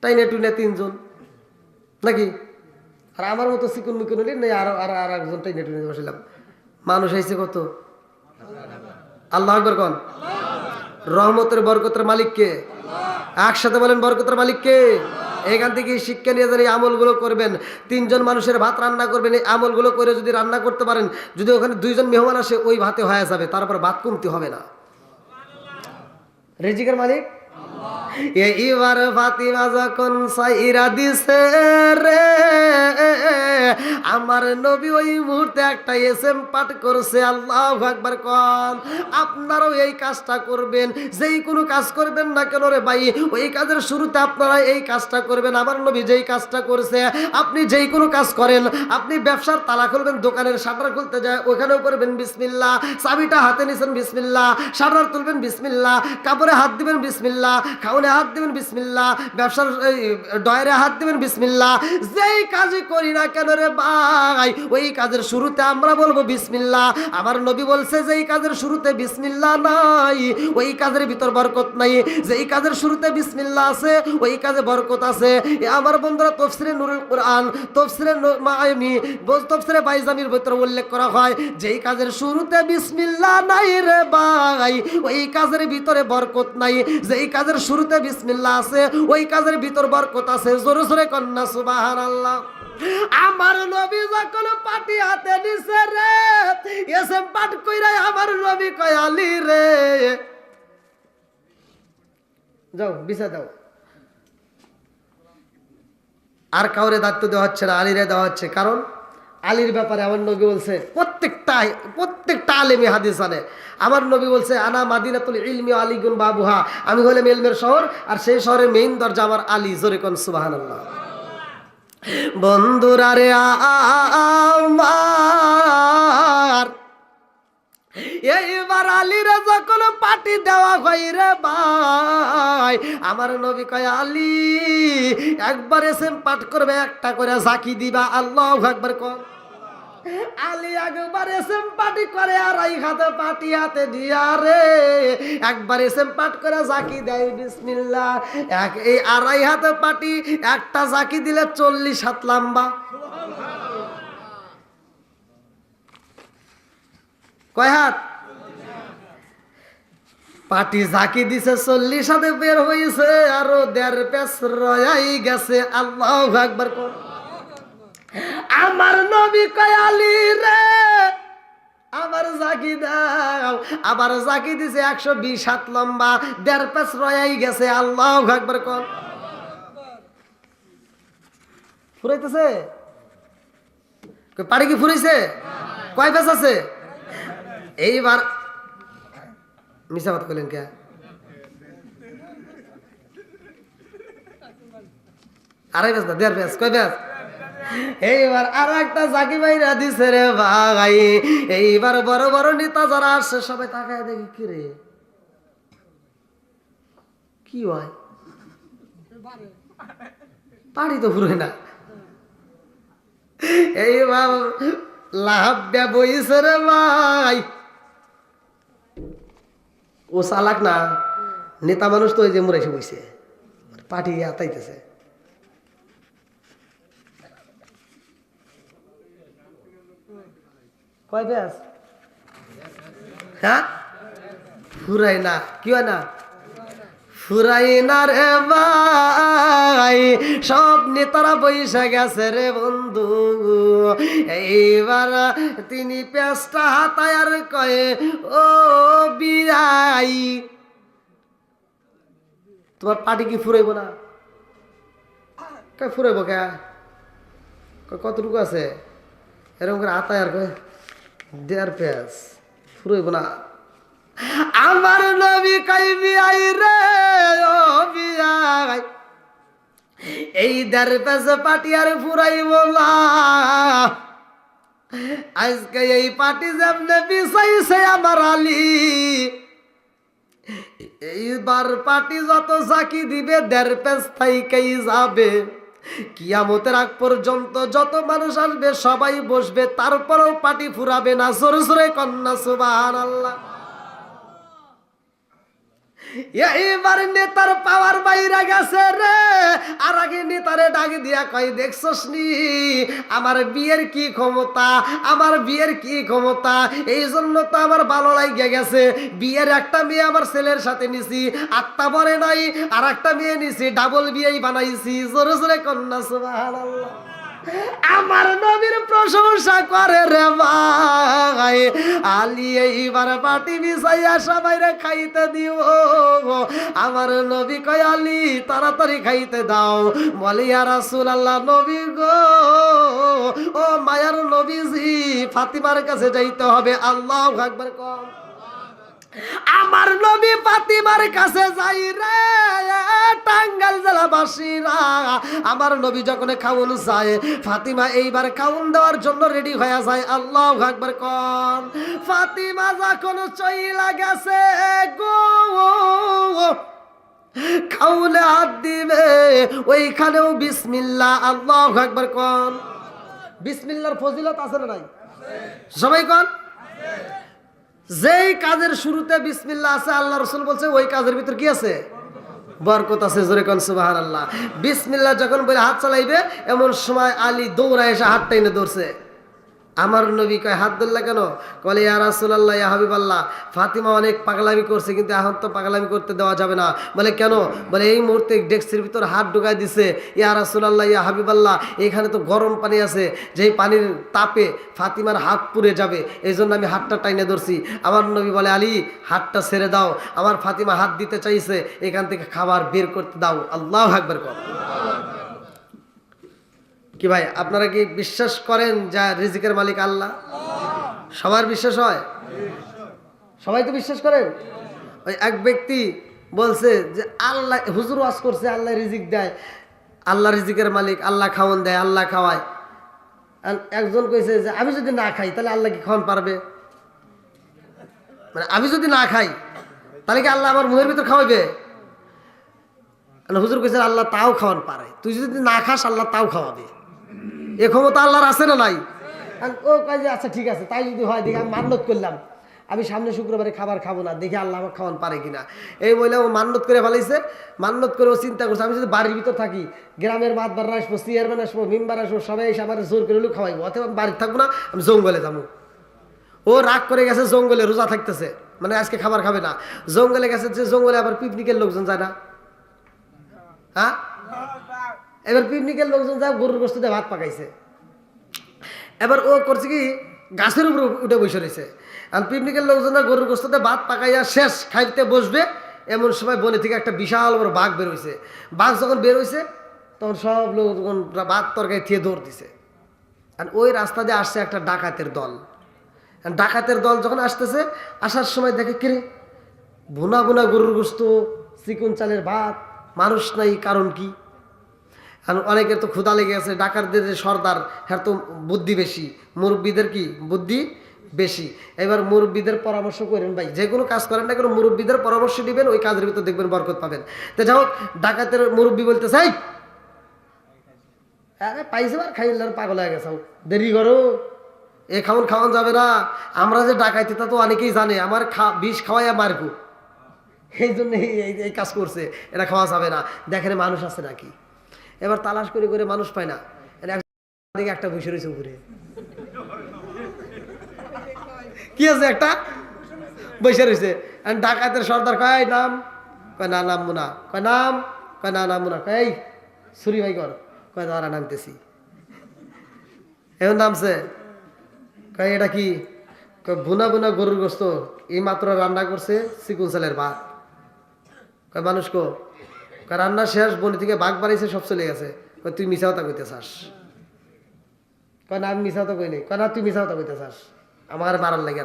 টাইনে টুইনে 3 জন নাকি? আর আমার মতো চিকুন মিকুন হলে নেই, আর একজন টাইনে টুইনে বসিলাম। মানুষ হয়েছে কত? আল্লাহু আকবার কোন। রহমতের বরকতের মালিক কে? একসাথে বলেন বরকতের মালিক কে? এখান থেকে শিক্ষা নিয়ে যান, এই আমলগুলো করবেন। 3 জন মানুষের ভাত রান্না করবেন, এই আমলগুলো করে যদি রান্না করতে পারেন, যদি ওখানে 2 জন মেহমান আসে ওই ভাতে হয়ে যাবে, তারপর ভাত কমতি হবে না। রিজিকের মালিক এইবার ফাতিমা যখন সাইরা দিছে রে, আমার নবী ওই মুহূর্তে একটা এসএম পাঠ করছে। আল্লাহু আকবার কোন। আপনারাও এই কাজটা করবেন, যেই কোনো কাজ করবেন না কেন রে ভাই, ওই কাজের শুরুতে আপনারা এই কাজটা করবেন। আমার নবী যেই কাজটা করছে, আপনি যেই কোনো কাজ করেন, আপনি ব্যবসার তালা খুলবেন, দোকানের শাটার খুলতে যায় ওখানেও করবেন বিসমিল্লাহ, চাবিটা হাতে নিছেন বিসমিল্লাহ, শাটার তুলবেন বিসমিল্লাহ, কাপড়ে হাত দিবেন বিসমিল্লাহ, খাওনে হাত দিবেন বিসমিল্লাহ, ব্যবসার ডয়ারে হাত দিবেন বিসমিল্লাহ। যেই কাজই করি না কেন রে ভাই, ওই কাজের শুরুতে আমরা বলবো বিসমিল্লাহ। আমার নবী বলছে যেই কাজের শুরুতে বিসমিল্লাহ নাই ওই কাজের ভিতর বরকত নাই, যেই কাজের শুরুতে বিসমিল্লাহ আছে ওই কাজে বরকত আছে। আমার বন্ধুরা, তাফসীরে নূরুল কুরআন, তাফসীরে মাআমি, তাফসীরে বাইজামির ভিতরে উল্লেখ করা হয়, যেই কাজের শুরুতে বিসমিল্লাহ নাই রে ভাই ওই কাজের ভিতরে বরকত নাই, যেই কাজের শুরুতে বিসমিল্লাহ আছে ওই কাজের ভিতর বরকত আছে। জোরে জোরে কন্যা সুবহানাল্লাহ। আমার নবী যখন পাটি হাতে নিছে রে, এসে পাট কইরা আমার নবী কয় আলী রে যাও বিছা দাও। আর কাউরে দায়িত্ব দেওয়া হচ্ছে না, আলীরে দেওয়া হচ্ছে। কারণ আলীর ব্যাপারে আমার নবী বলছে, প্রত্যেকটা আলেমি হাদিস আনে, আমার নবী বলছে আনা মাদিনাতুল ইলমি আলীগুন বাবুহা, আমি হলাম ইলমের শহর আর সেই শহরের মেইন দরজা আমার আলী। জোরে কোন সুবহানাল্লাহ। বন্ধুরা রে আমার, এইবার আলীরে যখন পাটি দেওয়া হয় রে ভাই, আমার নবী কয় আলী একবার এসে পাঠ করবে, একটা করে ঝাঁকি দিবা। আল্লাহু আকবার কোন। আলী একবার এসএম পাটি করে, আর এই হাতে পাটি হাতে দিয়া রে একবার এসএম পাঠ করে জাকি দেয় বিসমিল্লাহ। এই 2.5 হাতে পাটি, একটা জাকি দিলে 40 হাত লম্বা। কয় হাত? পাটি ঝাঁকি দিছে 40 হাতে বের হয়েছে, আরো 1.5 পেস রয়াই গেছে। আল্লাহু আকবার কর। আমার নবী কয় আলী রে আবার জাকি দাও, আবার জাকি দিছে 120 হাত লম্বা, 1.5 পেস রয়াই গেছে। আল্লাহু আকবার কর। ফুরাইতেছে? পাড়ি কি ফুরাইছে? কয় পেস আছে? এইবার মিশা কথা বলেন কে? আড়াই পেস না, 1.5 পেস। কয় পেস? এইবার আর একটা জাকি বাইরা দিছে রে ভাই। এইবার বড় বড় নেতা যারা আসছে সবাই তাকায় দেখি কি রে, কি হয়? পাড়ি তো ফুরে না। এইবার লাহাব্যা বইছে রে ভাই। ও চালাক না, নেতা মানুষ তো ওই যে মরে এসে বইছে, পাটি আতাইতেছে। কয় ব্যাস? হ্যাঁ, ফুরাই না। কি হয় না? ফুরাই না রে ভাই। সব নেতারা বইসা গেছে রে বন্ধু। এইবার তিনি পেঁচটা হাতায় আর কয়ে, ও বিরাই তোমার পাটি কি ফুরাইব না? ফুরাইব কে? কতটুকু আছে? এরকম করে হাতায় আর কয় 1.5 পেঁচ ফুরাইব না। আমার নবী কই বিয়াই রে, ও বিয়াই এই 1.5 পেঁচ পাটি আর ফুরাইব না। আজকে এই পাটি যেমনে বিছাইছে আমার আলী, এইবার পাটি যত জাকি দিবে 1.5 পেঁচ থাইকেই যাবে। কিয়ামতের আগ পর্যন্ত যত মানুষ আসবে সবাই বসবে, তারপরেও পাটি ফুরাবে না। জোরে জোরে কন্যা সুবহানাল্লাহ। এইবার নেতার পাওয়ার বাইরে গেছে রে। আর আগে নেতারে ডাক দিয়া কয়, দেখছস নি আমার বিয়ের কি ক্ষমতা, আমার বিয়ের কি ক্ষমতা। এই জন্য তো আমার ভালো লাগে গেছে। বিয়ের একটা মেয়ে আমার ছেলের সাথে নিছি, আত্মা বলে নাই। আর একটা মেয়ে নিছি, ডাবল বিয়েই বানাইছি। জোরে জোরে কন্যা সুবহানাল্লাহ। আমার নবীর প্রশংসা করে রে ভাই। আলী এইবার পাটি বিছাইয়া সবাইরে খাইতে দিও। আমার নবী কয় আলী তাড়াতাড়ি খাইতে দাও। বলি ইয়া রাসূলুল্লাহ, নবী গো, ও মায়ার নবীজি, ফাতিমার কাছে যাইতে হবে। আল্লাহু আকবার কর। আমার নবী ফাতিমার কাছে যাই রে। টাঙ্গাইল জেলাবাসীরা, আমার নবী যখন খাউন যায়, ফাতিমা এইবার খাউন দেওয়ার জন্য রেডি হয়ে যায়। আল্লাহু আকবার কোন। ফাতিমা যখন চইলা গেছে গো, খাউনে হাত দিবে, ওইখানেও বিসমিল্লাহ। আল্লাহু আকবার কোন। বিসমিল্লাহর ফজিলত আছে না নাই? সবাই কোন। যেই কাজের শুরুতে বিসমিল্লাহ আছে, আল্লাহ রাসূল বলছে ওই কাজের ভিতর কি আছে? বরকত আছে। জোরে কোন সুবহানাল্লাহ। বিসমিল্লাহ যখন বলে হাত চালাইবে, এমন সময় আলী দৌড়ায় এসে হাতটা এনে ধরছে। আমার নবী কয়, হাত ধরলা কেন? বলে ইয়া রাসূলুল্লাহ, ইয়া হাবিবাল্লাহ, ফাতিমা অনেক পাগলামি করছে, কিন্তু এখন তো পাগলামি করতে দেওয়া যাবে না। বলে কেন? বলে এই মুহূর্তে ডেস্কের ভিতর হাত ঢুকাই দিছে। ইয়া রাসূলুল্লাহ, ইয়া হাবিবাল্লাহ, এখানে তো গরম পানি আছে, যেই পানির তাপে ফাতিমার হাত পুড়ে যাবে, এই জন্য আমি হাতটা টাইনে ধরছি। আমার নবী বলে, আলী হাতটা ছেড়ে দাও, আমার ফাতিমা হাত দিতে চাইছে, এখান থেকে খাবার বের করতে দাও। আল্লাহু আকবার কর। কি ভাই, আপনারা কি বিশ্বাস করেন যা রিজিকের মালিক আল্লাহ? সবার বিশ্বাস হয়? সবাই তো বিশ্বাস করেন। ওই এক ব্যক্তি বলছে যে আল্লাহ, হুজুর ওয়াজ করছে আল্লাহ রিজিক দেয়, আল্লাহ রিজিকের মালিক, আল্লাহ খাওয়ান দেয়, আল্লাহ খাওয়ায়। একজন কইছে যে আমি যদি না খাই তাহলে আল্লাহ কি খাওয়ান পারবে? মানে আমি যদি না খাই তাহলে কি আল্লাহ আমার মুখের ভিতর খাওয়াবে? হুজুর কইছে আল্লাহ তাও খাওয়ান পারে, তুই যদি না খাস আল্লাহ তাও খাওয়াবে। এ ক্ষমতা আল্লাহর আছে না নাই? ও কয় যে আচ্ছা ঠিক আছে, তাই যদি হয় দেখি আমি মান্যত করলাম, আমি সামনে শুক্রবারে খাবার খাবো না, দেখি আল্লাহ আমার খাওয়ান পারে কিনা। এই বলে ও মান্যত করে ফেলাইছে। মান্যত করে ও চিন্তা করছে, আমি যদি বাড়ির ভিতর থাকি, গ্রামের মাতবাররা আসবো, চেয়ারম্যান আসবো, মেম্বার আসবো, সবাই এসে আমার জোর করে খাওয়াইবো, অথবা বাড়ির থাকবো না, আমি জঙ্গলে যাবো। ও ও রাগ করে গেছে, জঙ্গলে রোজা থাকতেছে, মানে আজকে খাবার খাবে না। জঙ্গলে গেছে, যে জঙ্গলে আবার পিকনিকের লোকজন যায় না, হ্যাঁ? এবার পিকনিকের লোকজন যায়, গরুর গোশত দিয়ে ভাত পাকাইছে। এবার ও করছে কি, গাছের উপর উঠে বসে রয়েছে। আর পিকনিকের লোকজনরা গরুর গোশত দিয়ে ভাত পাকাইয়া শেষ খাইতে বসবে, এমন সময় বনে থেকে একটা বিশাল বড় বাঘ বের হয়েছে। বাঘ যখন বের হয়েছে তখন সব লোকজন ভাত তরকারি থিয়ে দৌড় দিছে। আর ওই রাস্তা দিয়ে আসছে একটা ডাকাতের দল। ডাকাতের দল যখন আসতেছে, আসার সময় দেখে কিরে, ভুনা ভুনা গরুর গোশত, চিকন চালের ভাত, মানুষ নাই, কারণ কি? কারণ অনেকের তো ক্ষুধা লেগে গেছে। ডাকাতদের যে সর্দার, হ্যাঁ তো বুদ্ধি বেশি, মুরব্বীদের কি বুদ্ধি বেশি। এবার মুরব্বীদের পরামর্শ করেন ভাই, যে কোনো কাজ করেন না কেন মুরব্বীদের পরামর্শ দিবেন, ওই কাজের ভিতর দেখবেন বরকত পাবেন। তো যাই হোক, ডাকাতের মুরব্বী বলতেছে, এই আরে পাইছে আর খাইলার পাগল হয়ে গেছে, দেরি করো, এ খাওয়ান খাওয়ান যাবে না। আমরা যে ডাকাইতে তা তো অনেকেই জানে, আমার বিষ খাওয়াইয়া মারবো, এই জন্য এই কাজ করছে, এটা খাওয়া যাবে না, দেখেন মানুষ আছে নাকি। এবার তালাশ করে করে মানুষ পায় না, একটা বসে রয়েছে উপরে, কি আছে একটা বসে রয়েছে। ডাকাতের সর্দার কয় নাম, কয় না নাম মুনা, কয় নাম, কয় না নাম মুনা, কয় এই ছুরি ভাই কর, কয় তারা নামতেছি। এখন নামছে, কয় এটা কি, কয় ভুনা ভুনা গরুর গোশত, এই মাত্র রান্না করছে চিকন চালের ভাত। কয় মানুষ কো, কয় রান্না শেষ, বনি থেকে বাঘ বাড়িয়েছে, সব চলে গেছে। কয় তুই মিশা হতা কইতে চাস? কয় না আমি মিশা হতা কই নেই। কয় না তুই মিশা হতা কইতে চাস, আমার মারার লাগে,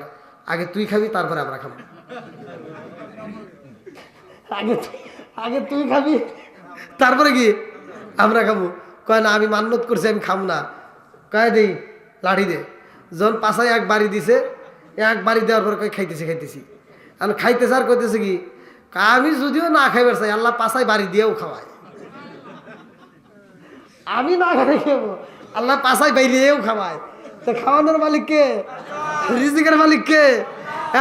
আগে তুই খাবি তারপরে আমরা খাবো। আগে তুই খাবি তারপরে কি আমরা খাবো। কয় না আমি মান্যত করছি, আমি খাবো না। কয় দেই লাঠি দে। যখন পাশায় এক বাড়ি দিছে, এক বাড়ি দেওয়ার পর কয় খাইতেছি। আর খাইতেছে আর কইতেছে কি, আমি যদিও না খাইবার চাই, আল্লাহ পাশায় বাড়ি দিয়েও খাওয়ায়। আমি না খাই খাবো, আল্লাহ পাশায় বাইরেও খাওয়ায়। তো খাওয়ানোর মালিক কে? রিজিকের মালিক কে?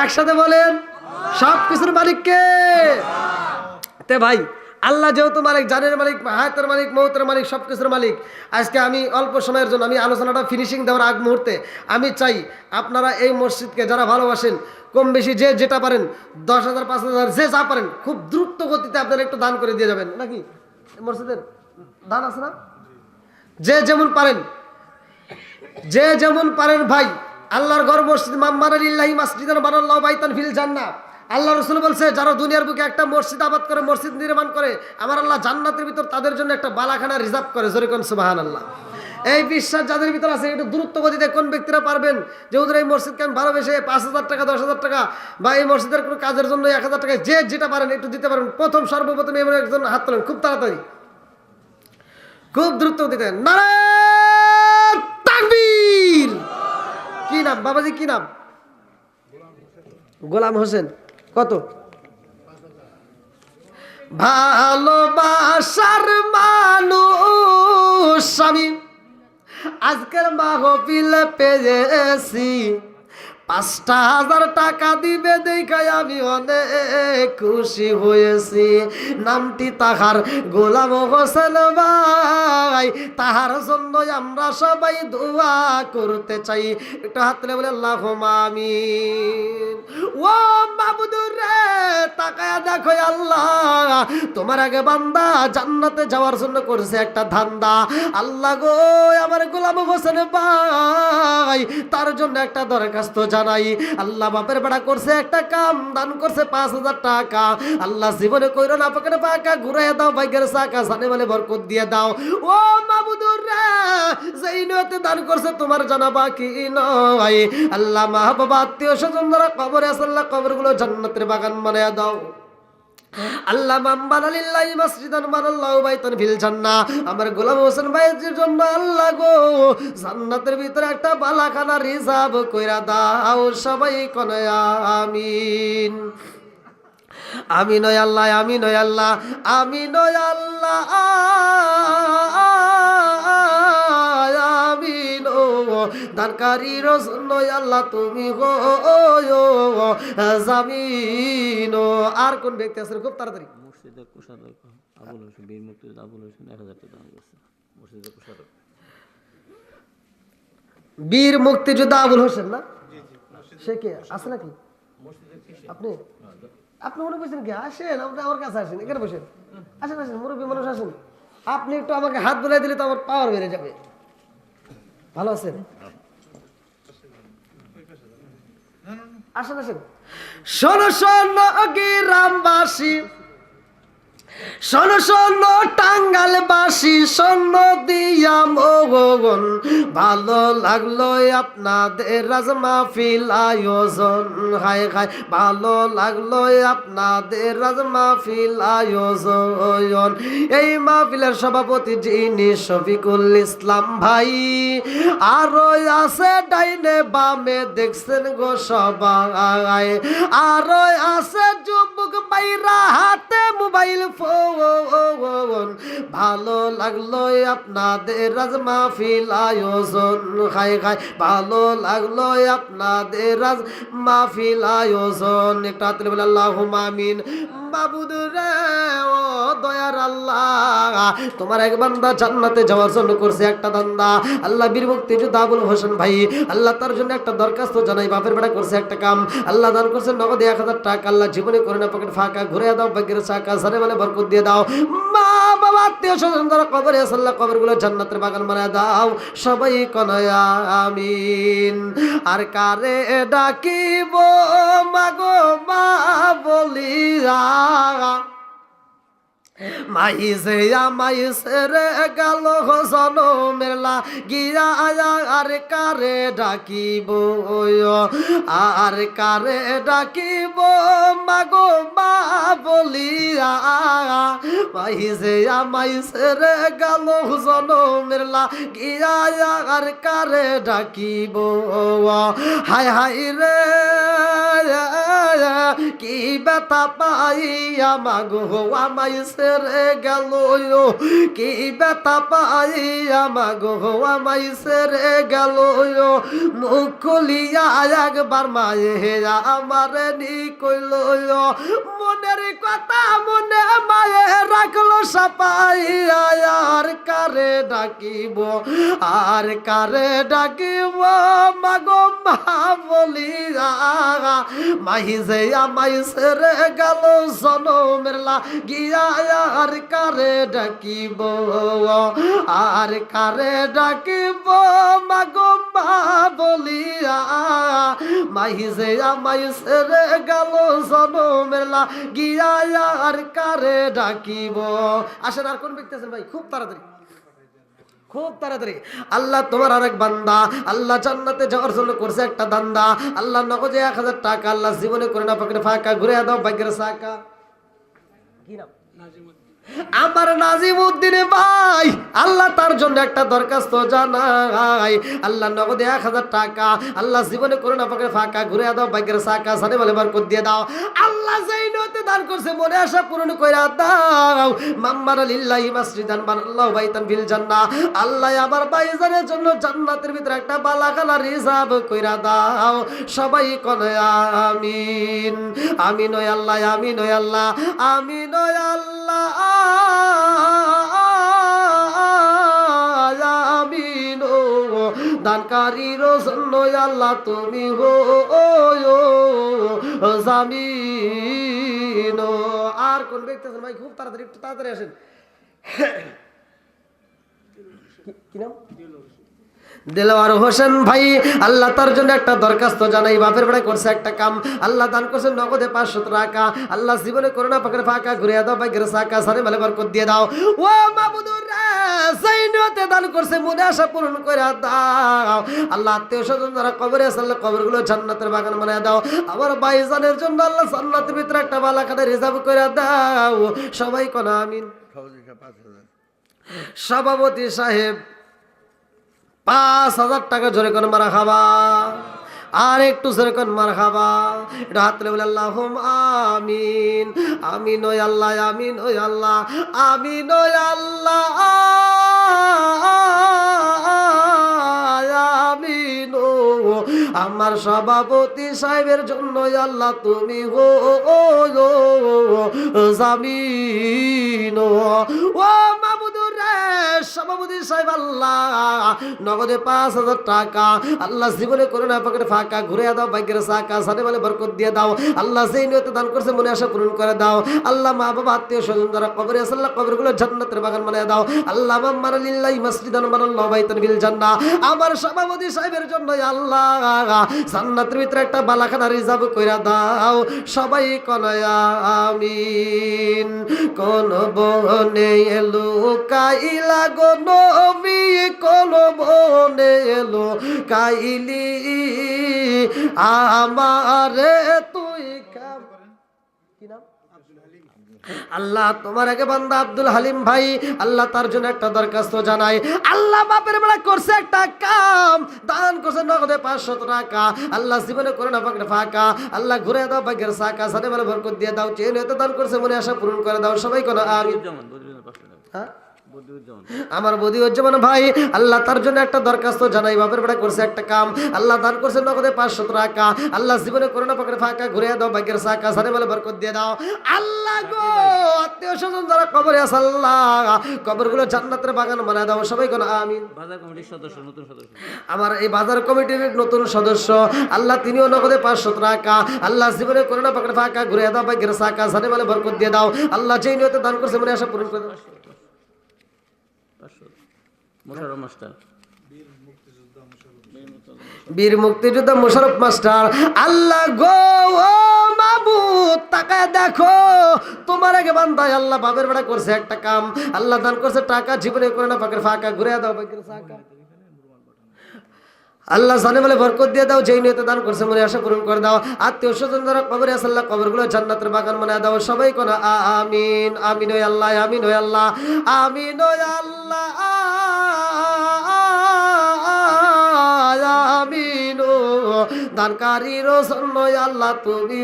একসাথে বলেন, সব কিছুর মালিক কে? তে ভাই, আল্লাহ যেহেতু মালিক, জানের মালিক, হায়াতের মালিক, মৌতের মালিক, সব কিছুর মালিক। আজকে আমি অল্প সময়ের জন্য, আমি আলোচনাটা ফিনিশিং দেওয়ার আগ মুহূর্তে আমি চাই আপনারা এই মসজিদকে যারা ভালোবাসেন, কম বেশি যে যেটা পারেন, 10,000 5,000 যে যা পারেন, খুব দ্রুত গতিতে আপনারা একটু দান করে দিয়ে যাবেন নাকি। মসজিদের দান আছে না? যে যেমন পারেন, যে যেমন পারেন ভাই। আল্লাহর ঘর মসজিদ, মাম্মারালিল্লাহি মাসজিদান বানাল্লাহু বাইতান ফিল জান্নাহ। আল্লাহ রাসূল বলছে, যারা দুনিয়ার বুকে একটা মসজিদ আবাদ করে, মসজিদ নির্মাণ করে, আমার আল্লাহ জান্নাতের ভিতর তাদের জন্য একটা বালাখানা রিজার্ভ করে। জোরে কোন সুবহানাল্লাহ। এই বিশ্বাস যাদের ভিতর আছে, একটু দ্রুত গতিতে কোন ব্যক্তিরা পারবেন যে হুজুর এই মসজিদকে আমি ভালোবেসে 5,000 টাকা, 10,000 টাকা, বা এই মসজিদের কোনো কাজের জন্য 1,000 টাকা, যে যেটা পারেন একটু দিতে পারেন। সর্বপ্রথম এমন একজন হাত তোলেন, খুব তাড়াতাড়ি, খুব দ্রুত গতিতে। নারে তাকবীর! কি নাম বাবাজি, কি নাম? গোলাম হোসেন। কত? ভালোবাসার মানুষ আমি আজকের মাহফিল পেয়েছি, 5,000 টাকা দিবে দেখায় আমি অনেক খুশি হয়েছি। নামটি তাহার গোলাম হোসেন ভাই, তাহার জন্য আমরা সবাই দোয়া করতে চাই। একটু হাত তুলে বলে আল্লাহুম্মা আমিন। ও মাবুদুর রে, তাকায়া দেখো আল্লাহ, তোমার আগে বান্দা জান্নাতে যাওয়ার জন্য করছে একটা ধান্দা। আল্লাহ গো, আমার গোলাম হোসেন ভাই, তার জন্য একটা দরখাস্ত জানাই। আল্লাহ বাপের বেড়া করছে একটা কাম, দান করছে 5,000 টাকা। আল্লাহ জীবনে কইরো না পকেটে পাকা ঘুরাইয়া দাও, ভাগ্যের চাকা জানে বলে বরকত দিয়ে দাও। ও মাবুদুর রে, যেই নিয়তে দান করছে তোমার জানা বাকি নয়। আল্লাহ মা বাবা আত্মীয় স্বজন যারা কবরে আছে, আল্লাহ কবরগুলো জান্নাতের বাগান বানায়া দাও। আল্লাহ মাম্বানালিল্লাহি মাসজিদান বানাল্লাহু বাইতান ফিল জান্নাহ, আমার গোলাম হোসেন ভাইয়ের জন্য আল্লাহ গো জান্নাতের ভিতরে একটা বালাখানা রিজার্ভ কইরা দাও। সবাই কোনে আমিন। আমিন ওয়া আল্লাহ, আমিন ওয়া আল্লাহ, আমিন ওয়া আল্লাহ, আমিন ও দানকারীর জন্য আল্লাহ তুমি গো জামিন। আর কোন ব্যক্তি আছে খুব তাড়াতাড়ি? মসজিদের কোষাধ্যক্ষ আবুল হোসেন, বীর মুক্তিযোদ্ধা আবুল হোসেন 1,000 টাকা দান করেছে। মসজিদের কোষাধ্যক্ষ বীর মুক্তিযোদ্ধা আবুল হোসেন না? সে কে আছে নাকি? আপনি আপনি মনে করছেন কি? আসেন, আপনি আমার কাছে আসেন, এখানে বসেন, আসেন আসেন, মুরব্বী মানুষ আসেন। আপনি একটু আমাকে হাত বুলাই দিলে তো আমার পাওয়ার বেড়ে যাবে। ভালো আছেন? আসেন আসেন। শোনো শোনো গ্রামবাসী, শোনো শোনো টাঙ্গালবাসী, শোন দিয়া মগন, ভালো লাগলো আপনাদের রাজমাহফিল আয়োজন। হায় হায়, ভালো লাগলো আপনাদের রাজমাহফিল আয়োজন। এই মাহফিলের সভাপতি যিনি শফিকুল ইসলাম ভাই, আরো আছে ডাইনে বামে দেখছেন গো সবাই, আরো আছে যুবক বাইরা হাতে মোবাইল ফোন। ভালো লাগলো আপনাদের রাজ মাহফিল আয়োজন। খাই খাই, ভালো লাগলো আপনাদের রাজ মাহফিল আয়োজন। একটু হাত তুলে বলে আল্লাহুম্মা আমিন। মাবুদ রে, ও দয়ার আল্লাহ, তোমার এক বান্দা জান্নাতে যাওয়ার জন্য করছে একটা দান্দা। আল্লাহ বীর মুক্তিযোদ্ধা আবুল হোসেন ভাই, আল্লাহ তার জন্য একটা দরখাস্ত জানাই, বাপের বেটা করছে একটা কাম, আল্লাহ দান করছে নগদে 1000 টাকা। আল্লাহ জীবনে করে না পকেট ফাঁকা, ঘুরে দাও ভাগ্যের চাকা, সারে মানে বরকত দিয়ে দাও। মা বাবা আত্মীয় স্বজন যারা কবরে আছে, আল্লাহ কবরগুলো জান্নাতের বাগান বানায় দাও। সবাই কনয়া আমিন। আর কারে ডাকিব মাগো মা বলিয়া, মাইসে মাইসে রে গেল জনমের লাগিয়া, আর কারে ডাকিব, আর কারে ডাকিব মাগো মা বলিয়া, মাইসে মাইসে রে গেল জনমের লাগিয়া, আর কারে ডাকিব। হায় হায় রে, কি ব্যথা পাইয়া মাগো আমাইসে রে গেল, কি ব্যথা পাইয়া মাগো আমাইসে রে গেল। মুখ খুলিয়া একবার মায়ে আমার নি কইল, মনের কথা মনে মায়ে রাখলো সাপাইয়া, আর কারে ডাকিব, আর কারে ডাকিব মাগো মা বলিয়া, মাইসে আমাইসে রে গেল জনমের লাগিয়া, আর কারে ডাকিব, আর কারে ডাকিব মাগো মা বলিয়া, মাইসে আমাইসে রে গেল জনমের লাগিয়া, আর কারে ডাকিব। আসেন, আর কোন ব্যক্তি আছেন ভাই? খুব তাড়াতাড়ি, খুব তাড়াতাড়ি। আল্লাহ তোমার আরেক বান্দা, আল্লাহ জান্নাতে যাওয়ার জন্য করছে একটা দান্দা। আল্লাহ নগদে 1000 টাকা, আল্লাহ জীবনে করে না পকেটে ফাঁকা, ঘুরে দাও ভাগ্যের চাকা। কি নাম? আমার নাজিম উদ্দিন ভাই, আল্লাহ তার জন্য একটা দরখাস্ত জানাই। আল্লাহ নগদে 1000 টাকা, আল্লাহ জীবনে করে না পকেটে ফাঁকা, ঘুরে দাও ভাগ্যের চাকা, সাথে বলে বরকত দিয়ে দাও। আল্লাহ যেই নিয়তে দান করছে মনে আশা পূরণ কইরা দাও। মাম্মারা লিল্লাহি মাসজিদান বানাল্লাহু বাইতান ফিল জান্নাহ। আল্লাহ আমার ভাইজানের জন্য জান্নাতের ভিতরে একটা বালাখানা রিজার্ভ কইরা দাও। সবাই কোন আমিন। আমিন ওই আল্লাহ, আমিন ওই আল্লাহ, আমিন ওই আল্লাহ, আমিন। দানকারীর জন্য আল্লাহ তুমি গো জামিন। আর কোন ব্যক্তি আছেন ভাই? খুব তাড়াতাড়ি, একটু তাড়াতাড়ি আসেন। কি নাম? দেলোয়ার হোসেন ভাই, আল্লাহ তার জন্য একটা দরখাস্ত জানাই, বাপের বেড়ায় করছে একটা কাম, আল্লাহ দান করছে নগদে 500 টাকা, আল্লাহ জীবনে করোনা পাকের ফাঁকা, ঘুরে দাও ভাগ্যের চাকা, সারে মালে বরকত দিয়ে দাও। ও মাবুদুর রে, সেই নিয়তে দান করছে মনে আশা পূরণ করে দাও। আল্লাহ আত্মীয় স্বজন যারা কবরে আছে, আল্লাহ কবরগুলো জান্নাতের বাগান বানায় দাও। আমার ভাইজানের জন্য আল্লাহ জান্নাতের ভিতরে একটা বালাখানা রিজার্ভ করে দাও। সবাই কোন আমিন। সভাপতি সাহেব 5000 টাকা জোরে কোন মারা খাবা, আর একটু জোরে কোন মারা খাবা। এটা হাত তুলে বলে আল্লাহুম্মা আমিন। আমিন ওই আল্লাহ, আমিন ওই আল্লাহ, আমিন ওই আল্লাহ, আমিন। আমার সভাপতি সাহেবের জন্য আল্লাহ তুমি গো জামিন। ও মাবুদুর রে, সভাপতি সাহেব আল্লাহ নগদে 5,000 টাকা আল্লাহ জীবনে করে না পকেটে ফাঁকা ঘুরে দাও, ভাগ্যের চাকা সাথে বলে বরকত দিয়ে দাও আল্লাহ, সেই নিয়তে দান করছে মনে আশা পূরণ করে দাও আল্লাহ। মা বাবা আত্মীয় স্বজন যারা কবরে আছে আল্লাহ কবরগুলো জান্নাতের বাগান বানিয়ে দাও আল্লাহ। মাম্মারা লিল্লাহি মাসজিদান বানাল্লাহু বাইতান ফিল জান্নাহ, আমার সভাপতি সাহেবের জন্য আল্লাহ জান্নাতের ভিতরে একটা বালাখানা রিজার্ভ কইরা দাও, সবাই কনায়া আমিন। কোন বনে এলো কাইলা গো নবী, কোন বনে এলো কাইলি আমারে তুই কি নাম আল্লাহ, তোমার আগে বান্দা আব্দুল হালিম ভাই আল্লাহ তার জন্য একটা দরখাস্ত জানাই আল্লাহ। বাপের বেলা করছে একটা কাম, দান করছে নগদে 500 টাকা আল্লাহ, জীবনে করে না পাকড়ে ফাঁকা আল্লাহ, ঘুরে দাও ভাগ্যের চাকা সাথে বলে বরকত দিয়ে দাও, চেয়ে নিয়ে দান করছে মনে আশা পূরণ করে দাও, সবাই কোনো আমিন। হ্যাঁ আমার বদিউজ্জামান ভাই আল্লাহ তার জন্য একটা দরখাস্ত জানাই, বাপের বেটা করছে একটা কাম আল্লাহ, দান করছে নগদে 500 টাকা আল্লাহ, জীবনে করোনা পকেটে ফাঁকা ঘুরে দাও ভাগ্যের চাকা সাথে বলে বরকত দিয়ে দাও আল্লাহ গো। আত্মীয় স্বজন যারা কবরে আছে আল্লাহ কবরগুলো জান্নাতের বাগান বানায় দাও, সবাই কোন আমিন। বাজার কমিটির সদস্য, নতুন সদস্য, আমার এই বাজার কমিটির নতুন সদস্য আল্লাহ, তিনিও নগদে 500 টাকা আল্লাহ, জীবনে করোনা পকেটে ফাঁকা ঘুরে দাও ভাগ্যের চাকা সাথে বলে বরকত দিয়ে দাও আল্লাহ, যেই নিয়তে দান করছে মনে আশা পূরণ করে দাও। মোশাররফ মাস্টার, বীর মুক্তিযোদ্ধা মোশাররফ মাস্টার আল্লাহ গো ও মাবুদ তাকায় দেখো, তোমার আগে বান্দায় আল্লাহ বাপের বেটা করছে একটা কাম আল্লাহ, দান করছে টাকা, জীবনে করে না পাকের ফাঁকা ঘুরে দাও ভাগ্যের চাকা আল্লাহ, জানে বলে বরকত দিয়ে দাও, যেই নিয়তে দান করছে মনে আশা পূরণ করে দাও। আত্মীয় স্বজন যারা কবরে আছে আল্লাহ কবরগুলো জান্নাতের বাগান বানায় দাও, সবাই কোন আমিন। আমিন ওই আল্লাহ, আমিন ওই আল্লাহ, আমিন ওই আল্লাহ, আমিন ও দানকারীর জন্য আল্লাহ তুমি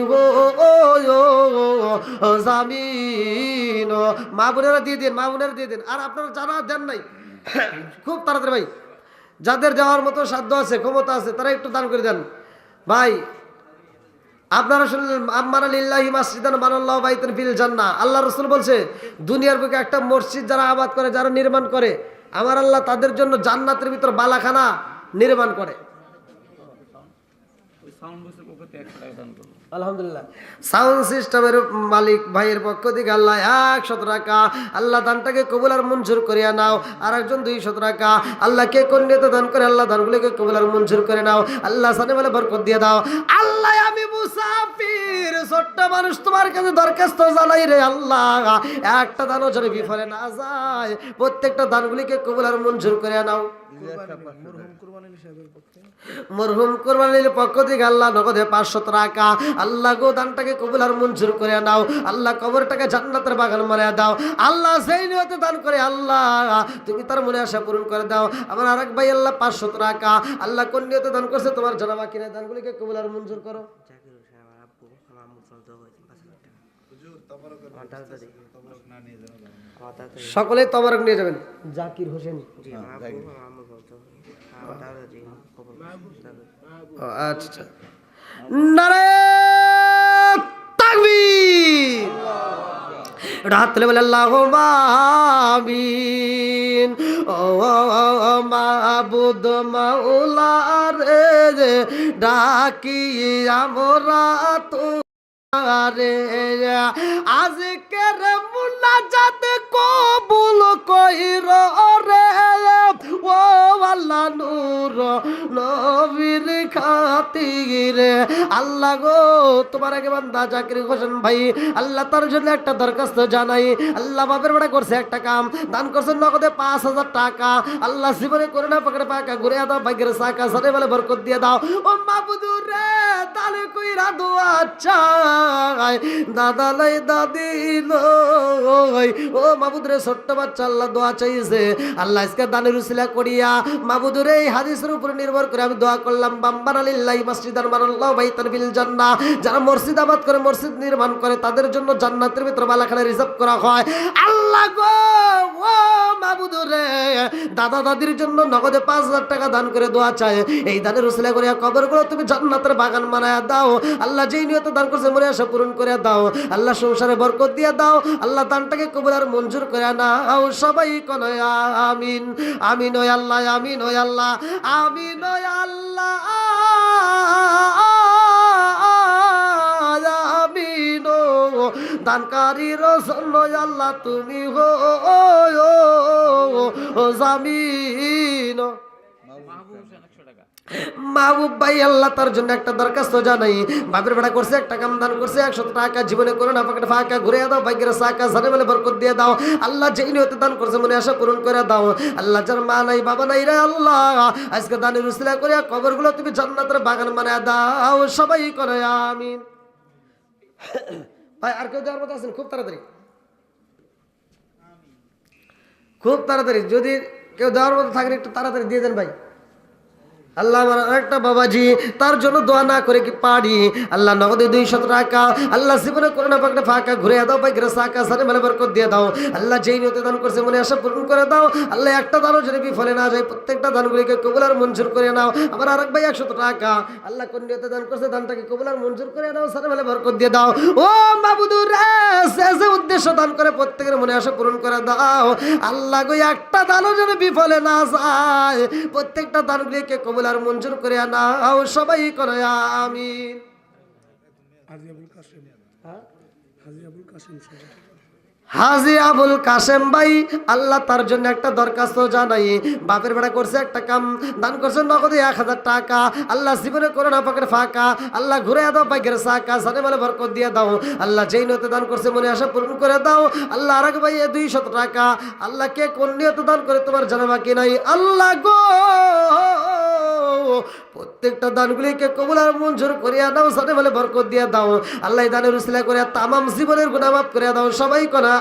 ও জামিন। মা বোনেরা দিয়ে দিন, মা বোনেরা দিয়ে দিন, আর আপনারা যারা দেন নাই খুব তাড়াতাড়ি ভাই, যাদের যাওয়ার মতো সাধ্য আছে ক্ষমতা আছে তারা একটু দান করে দেন ভাই। আপনারা শুনলেন আম্মারা লিল্লাহি মাসজিদান বানাল্লাহু বাইতান ফিল জান্নাহ, আল্লাহ রাসূল বলছে দুনিয়ার বুকে একটা মসজিদ যারা আবাদ করে, যারা নির্মাণ করে, আমার আল্লাহ তাদের জন্য জান্নাতের ভিতর বালাখানা নির্মাণ করে। আলহামদুলিল্লাহ সাউন্ড সিস্টেমের মালিক ভাইয়ের পক্ষ থেকে আল্লাহ 100 টাকা আল্লাহ, দানটাকে কবুল আর মঞ্জুর করিয়া নাও। আর একজন 200 টাকা আল্লাহ, কে কোন নিয়তে দান করে আল্লাহ দানগুলোকে কবুল আর মঞ্জুর করে নাও আল্লাহ, সানে বলে বরকত দিয়ে দাও আল্লাহ। আমি মুসাফির ছোট্ট মানুষ তোমার কাছে দরখাস্ত জানাই রে আল্লাহ, একটা দানও যেন বিফলে না যায়, প্রত্যেকটা দানগুলিকে কবুল আর মঞ্জুর করে নাও। মরহুম কোরবানির পক্ষ থেকে আল্লাহ নগদে 500 টাকা আল্লাহ গো, দানটাকে কবুল আর মঞ্জুর করে নাও আল্লাহ, কবরটাকে জান্নাতের বাগান বানিয়ে দাও আল্লাহ, সেই নিয়তে দান করে আল্লাহ তুমি তার মনে আশা পূরণ করে দাও। আমার আরেক ভাই আল্লাহ 500 টাকা আল্লাহ, কোন নিয়তে দান করছে তোমার জানাবা কিনা, দানগুলিকে কবুল আর মঞ্জুর করো। সকলে তবারক নিয়ে যাবেন। জাকির হোসেন, আচ্ছা, নারে তাকবীর, রাত বলে আল্লাহুম্মা আমিন। ও মাবুদ মাওলা রে ডাকি আমরা তোমারে, আজকের মুনাজাত কবুল কইর রে ও আল্লাহ, নূর নবীর খাতিরে আল্লাহ গো। তোমার আগে বান্দা জাকির হোসেন ভাই আল্লাহ, তার জন্য একটা দরখাস্ত জানাই আল্লাহ, বাপের বেটা করছে একটা কাম, দান করছে নগদে 5000 টাকা আল্লাহ, জীবনে করে না পকেটে পাকা ঘুরে দাও ভাগ্যের চাকা সাথে বলে বরকত দিয়ে দাও ও মাবুদুর রে, দালে কইরা দোয়া চাই দাদা লাই দাদি লই ও মাবুদ রে, ছোট্ট বাচ্চা আল্লাহ দোয়া চাইছে আল্লাহ, আজকে দানের উসিলা করিয়া মাবুদুর এই হাদিসের উপর নির্ভর করে আমি দোয়া করলাম বাম্বা মাম্মানা লিল্লাহি মাসজিদান বানাল্লাহু বাইতান ফিল জান্নাহ, যারা মসজিদ আবাদ করে, মসজিদ নির্মাণ করে, তাদের জন্য জান্নাতের ভিতরে বালাখানা রিজার্ভ করা হয়। আল্লাহ গো, ও মাবুদ রে, দাদা দাদির জন্য নগদে 5,000 টাকা দান করে দোয়া চায়, এই দানের উসিলা করে কবরগুলো তুমি জান্নাতের বাগান বানায়া দাও। আল্লাহ যেই নিয়তে দান করছে মনে আশা পূরণ করে দাও। আল্লাহ সংসারে বরকত দিয়ে দাও। আল্লাহ দানটাকে কবুল আর মঞ্জুর করে নাও। সবাই কোনে আমিন। আমিন ও আল্লাহ, আমিন ও আল্লাহ, আমিন ও আল্লাহ, আমিন ও দানকারীর জন্য আল্লাহ তুমি হো জামিন। মাহবুব ভাই আল্লাহ তার জন্য একটা দরখাস্ত জানাই, বাপের বেড়া করছে, একটা কাম দান করছে, 100 টাকা জীবনে করে না ফাঁকা ফাঁকা ঘুরে দাও, ভাগ্যের সাকা জানে বলে বরকত দিয়ে দাও। আল্লাহ যেই নিয়তে দান করছে মনে আশা পূরণ করে দাও। আল্লাহ যার মা নাই বাবা নাই রে আল্লাহ, আজকে দানের উসিলা করে কবরগুলো তুমি জান্নাতের বাগান বানায় দাও। সবাই করে আমিন। ভাই আর কেউ যাওয়ার মতো আছেন? খুব তাড়াতাড়ি, খুব তাড়াতাড়ি, যদি কেউ দেওয়ার মতো থাকেন একটু তাড়াতাড়ি দিয়ে দেন ভাই। আল্লাহ আমার একটা বাবাজি, তার জন্য দোয়া না করে কি পারি? আল্লাহ নগদে 200 টাকা, আল্লাহ জীবনে করে না পাকটা ফাঁকা ঘুরে দাও, ভাই সাকা সারে মানে বরকত দিয়ে দাও। আল্লাহ যেই নিয়তে দান করছে মনে আশা পূরণ করে দাও। আল্লাহ একটা দানও যদি বিফলে না যায়, প্রত্যেকটা দানগুলিকে কবুল আর মঞ্জুর করে নাও। আমার আরেক ভাই 100 টাকা, আল্লাহ কোন নিয়তে দান করছে দানটাকে কবুল আর মঞ্জুর করে নাও, সারে মানে বরকত দিয়ে দাও। ও মাবুদুর রে, যে উদ্দেশ্য দান করে প্রত্যেকের মনে আশা পূরণ করে দাও। আল্লাহ গো একটা দানও যদি বিফলে না যায়, প্রত্যেকটা দানগুলিকে কবুল আর মঞ্জুর করে নাও। সবাই করে আমিন। হাজী আবুল কাশেম ভাই আল্লাহ তার জন্য একটা দরখাস্ত জানাই, বাপের বেড়া করছে, একটা কাম দান করছে নগদে 1000 টাকা। আল্লাহ জীবনে করে না পকেট ফাঁকা, আল্লাহ ঘুরে দাও, ভাগ্যের সাকা সানে বলে বরকত দিয়ে দাও। আল্লাহ যেই নিয়তে দান করছে মনে আশা পূরণ করে দাও। আল্লাহ আরেক ভাই 200 টাকা, আল্লাহ কে কোন নিয়তে দান করে তোমার জানা বাকি নাই। আল্লাহ গো, প্রত্যেকটা দানগুলিকে কবুল আর মঞ্জুর করিয়া দাও, সাথে বলে বরকত দিয়ে দাও। আল্লাহ দানের উসিলা করে তামাম জীবনের গুনাহ মাফ করে দাও। সবাই কোনা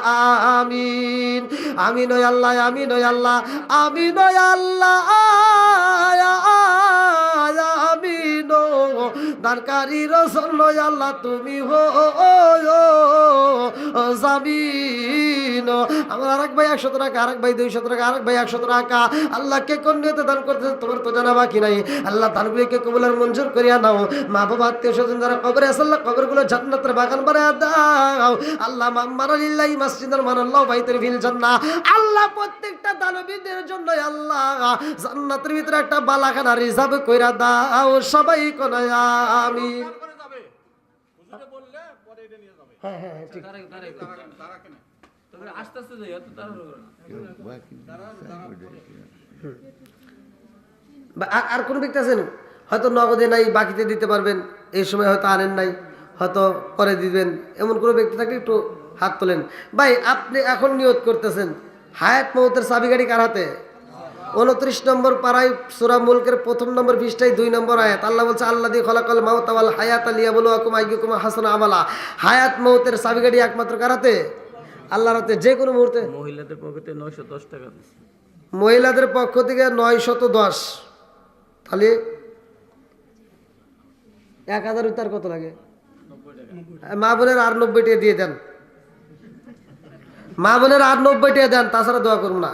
আমিন। আমিন ও আল্লাহ, আমিন ও আল্লাহ, আমিন ও আল্লাহ, আমিন ও দানকারীর জন্য আল্লাহ তুমি হো জামিন। আমার আরেক ভাই 100 টাকা, আরেক ভাই 200 টাকা, আরেক ভাই 100 টাকা, আল্লাহ কে কোন নিয়তে দান করতেছে তোমার তো জানা বাকি নাই। আল্লাহ দানগুলিকে কবুল আর মঞ্জুর করিয়া নাও। মা বাবা আত্মীয় স্বজন যারা কবরে আছে, আল্লাহ কবরগুলো জান্নাতের বাগান বানায়া দাও। আল্লাহ মাম্মানা লিল্লাহি মাসজিদান বানাল্লাহু বাইতান ফিল জান্নাহ, আল্লাহ প্রত্যেকটা দানবীদের জন্য আল্লাহ জান্নাতের ভিতরে একটা বালাখানা রিজার্ভ কইরা দাও। সবাই কোনা আমিন। হ্যাঁ হ্যাঁ ঠিক। আস্তে আস্তে যাই, এত তাড়াহুড়ো করো না। আর কোন ব্যক্তি আছেন হয়তো নগদে নাই, বাকিতে দিতে পারবেন, এই সময় হয়তো আনেন নাই, হয়তো পরে দিবেন, এমন কোনো ব্যক্তি থাকলে একটু হাত তোলেন। ভাই আপনি এখন নিয়ত করতেছেন, হায়াত মৌতের চাবিগাড়ি কার হাতে? 29 নম্বর পারায় সূরা মুলকের 1 নম্বর পৃষ্ঠায় 2 নম্বর আয়াত। আল্লাহ বলছে আল্লাযী খালাকাল মাউতা ওয়াল হায়াতা লিয়াবলুয়াকুম আইয়ুকুম আহসানু আমালা। হায়াত মৌতের চাবিগাড়ি একমাত্র কার হাতে? আল্লাহর হাতে। যে কোনো মুহূর্তে মহিলাদের পকেটে 910 টাকা দিচ্ছে, মহিলাদের পক্ষ থেকে 910, তাহলে 1000 তার কত লাগে? মা বোনের আর 90 টাকা দিয়ে দেন, মা বোনের আর 90 টাকা দেন, তাছাড়া দোয়া করুন না।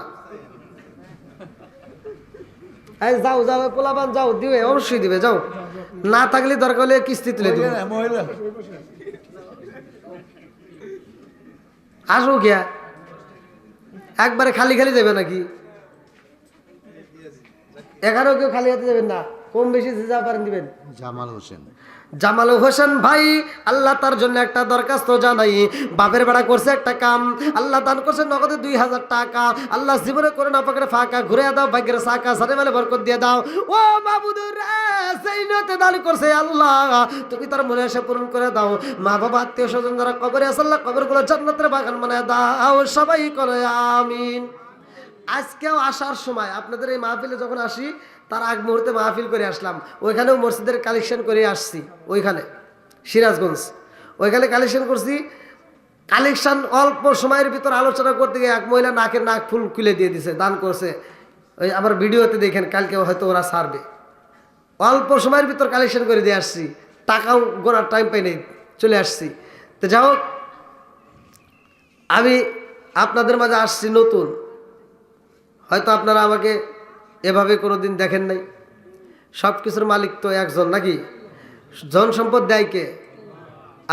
যাও যাও পোলাবান যাও, দিবে অবশ্যই দিবে, যাও, না থাকলে দরকার হলে কিস্তি তুলে দিবে। আসো গিয়া একবারে খালি খালি যাবে নাকি? এখানেও কেউ খালি হাতে যাবেন না, কম বেশি যা পারেন দিবেন। জামাল হোসেন, জামাল হোসেন ভাই আল্লাহ তার জন্য একটা দরখাস্ত জানাই, বাপের বেড়া করছে একটা কাম, আল্লাহ দান করছে নগদে 2000 টাকা। আল্লাহ জীবনে করে না পাকে ফাঁকা ঘুরে দাও, ভাগ্যের সাকা সাথে মেলে বরকত দিয়ে দাও। ও মাবুদুর সেই নিয়তে দান করছে আল্লাহ তুমি তার মনে আশা পূরণ করে দাও। মা বাবা আত্মীয় স্বজন যারা কবরে আছে আল্লাহ কবরগুলো জান্নাতের বাগান বানায় দাও। সবাই করে আমিন। আজকেও আসার সময় আপনাদের এই মাহফিলে যখন আসি তার আগ মুহূর্তে মাহফিল করে আসলাম, ওইখানেও মসজিদের কালেকশন করে আসছি, ওইখানে সিরাজগঞ্জ ওইখানে কালেকশন করছি। কালেকশন অল্প সময়ের ভিতর আলোচনা করতে গিয়ে এক মহিলা নাকের নাক ফুল খুলে দিয়ে দিছে, দান করছে। ওই আমার ভিডিওতে দেখেন, কালকে হয়তো ওরা ছাড়বে। অল্প সময়ের ভিতর কালেকশন করে দিয়ে আসছি, টাকাও গোনার টাইম পাই নাই, চলে আসছি। তো যাই হোক, আমি আপনাদের মাঝে আসছি নতুন, হয়তো আপনারা আমাকে এভাবে কোনোদিন দেখেন নাই। সব কিছুর মালিক তো একজন নাকি? জন সম্পদ দেয় কে,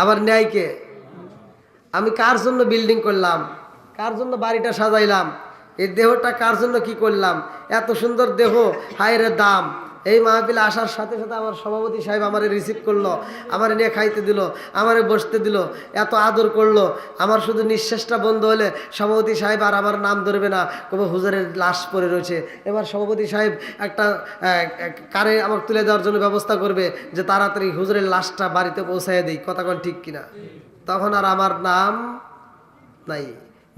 আবার নেয় কে? আমি কার জন্য বিল্ডিং করলাম, কার জন্য বাড়িটা সাজাইলাম, এই দেহটা কার জন্য কি করলাম, এত সুন্দর দেহ, হায়রে দাম। এই মাহফিলে আসার সাথে সাথে আমার সভাপতি সাহেব আমারে রিসিভ করলো, আমারে নিয়ে খাইতে দিল, আমারে বসতে দিল, এত আদর করলো। আমার শুধু নিঃশ্বাসটা বন্ধ হলে সভাপতি সাহেব আর আমার নাম ধরবে না, কোনো হুজুরের লাশ পড়ে রয়েছে। এবার সভাপতি সাহেব একটা কারে আমাকে তুলে দেওয়ার জন্য ব্যবস্থা করবে যে তাড়াতাড়ি হুজুরের লাশটা বাড়িতে পৌঁছায় দিই, কথা কোন ঠিক কিনা? তখন আর আমার নাম নাই,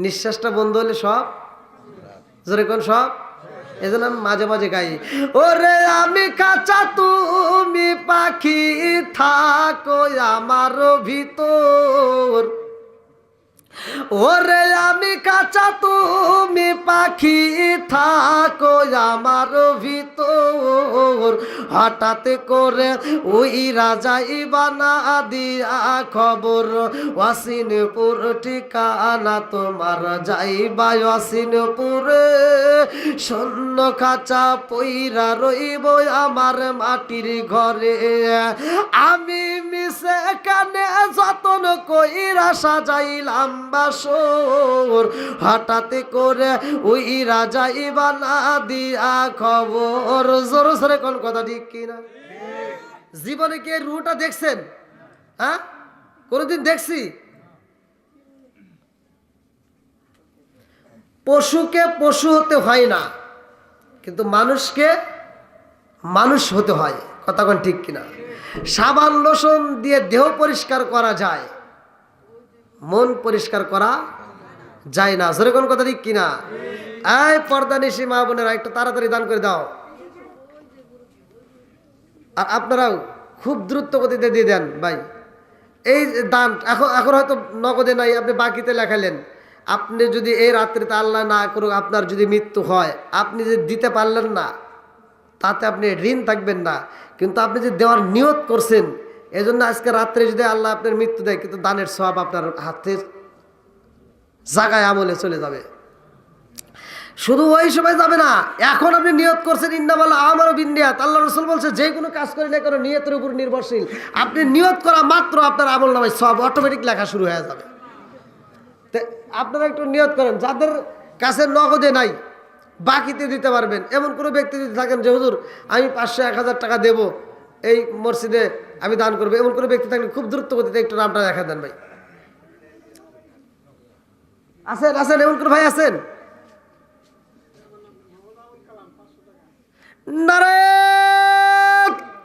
নিঃশ্বাসটা বন্ধ হলে সব জোরে কোন সব। এজন্য আমি মাঝে মাঝে গাই, ওরে আমি কাঁচা তুমি পাখি থাকো আমার ভিতর, ওরে আমি কাঁচা তুমি পাখি থাকো আমার ভিতর, হঠাৎ করে ওই রাজাই বানা দিয়া খবর, ওয়াসিনপুর ঠিকানা তোমার, যাইবা ওয়াসিনপুরে, শূন্য খাঁচা পইরা রইব আমার মাটির ঘরে, আমি মিশে কানে যতন কইরা সাজাইলাম বাসর, হঠাৎ করে ওই রাজাই বানা দিয়া খবর। জোর সরে কোন কথা ঠিক কিনা? জীবনে কি রুটা দেখছেন? হ্যাঁ, কোনদিন দেখছি? পশুকে পশু হতে হয় না, কিন্তু মানুষকে মানুষ হতে হয়, কথা কোন ঠিক কিনা? সাবান লোশন দিয়ে দেহ পরিষ্কার করা যায়, মন পরিষ্কার করা যায় না। জোরে কোন কথা ঠিক কিনা? এই পর্দানিশী মা বোনেরা, একটু তাড়াতাড়ি দান করে দাও। আর আপনারাও খুব দ্রুত গতিতে দিয়ে দেন ভাই। এই দান এখন হয়তো নগদে নাই, আপনি বাকিতে লেখালেন। আপনি যদি এই রাত্রিতে আল্লাহ না করুক আপনার যদি মৃত্যু হয়, আপনি যদি দিতে পারলেন না, তাতে আপনি ঋণ থাকবেন না, কিন্তু আপনি যে দেওয়ার নিয়ত করছেন, এজন্য আজকে রাত্রে যদি আল্লাহ আপনার মৃত্যু দেয়, কিন্তু দানের সওয়াব আপনার হাতের জায়গায় আমলে চলে যাবে। শুধু ওই সময় যাবে না, এখন আপনি নিয়ত করছেন ইন্নামাল আমারও বিন্নিয়াত, আল্লাহ রাসূল বলছে যে কোনো কাজ করে না কেন নিয়তের উপর নির্ভরশীল। আপনি নিয়ত করা মাত্র আপনার আমল নামায় সওয়াব অটোমেটিক লেখা শুরু হয়ে যাবে। তো আপনারা একটু নিয়ত করেন, যাদের কাছে নগদে নাই বাকিতে দিতে পারবেন, এমন কোনো ব্যক্তি যদি থাকেন যে হুজুর আমি 500-1000 টাকা দেব, এই মসজিদে আমি দান করবো, এমন কোনো ব্যক্তি থাকলে খুব দ্রুত গতিতে একটু নামটা দেখা দেন ভাই। আছেন আছেন এমন কোনো ভাই আছেন? নারে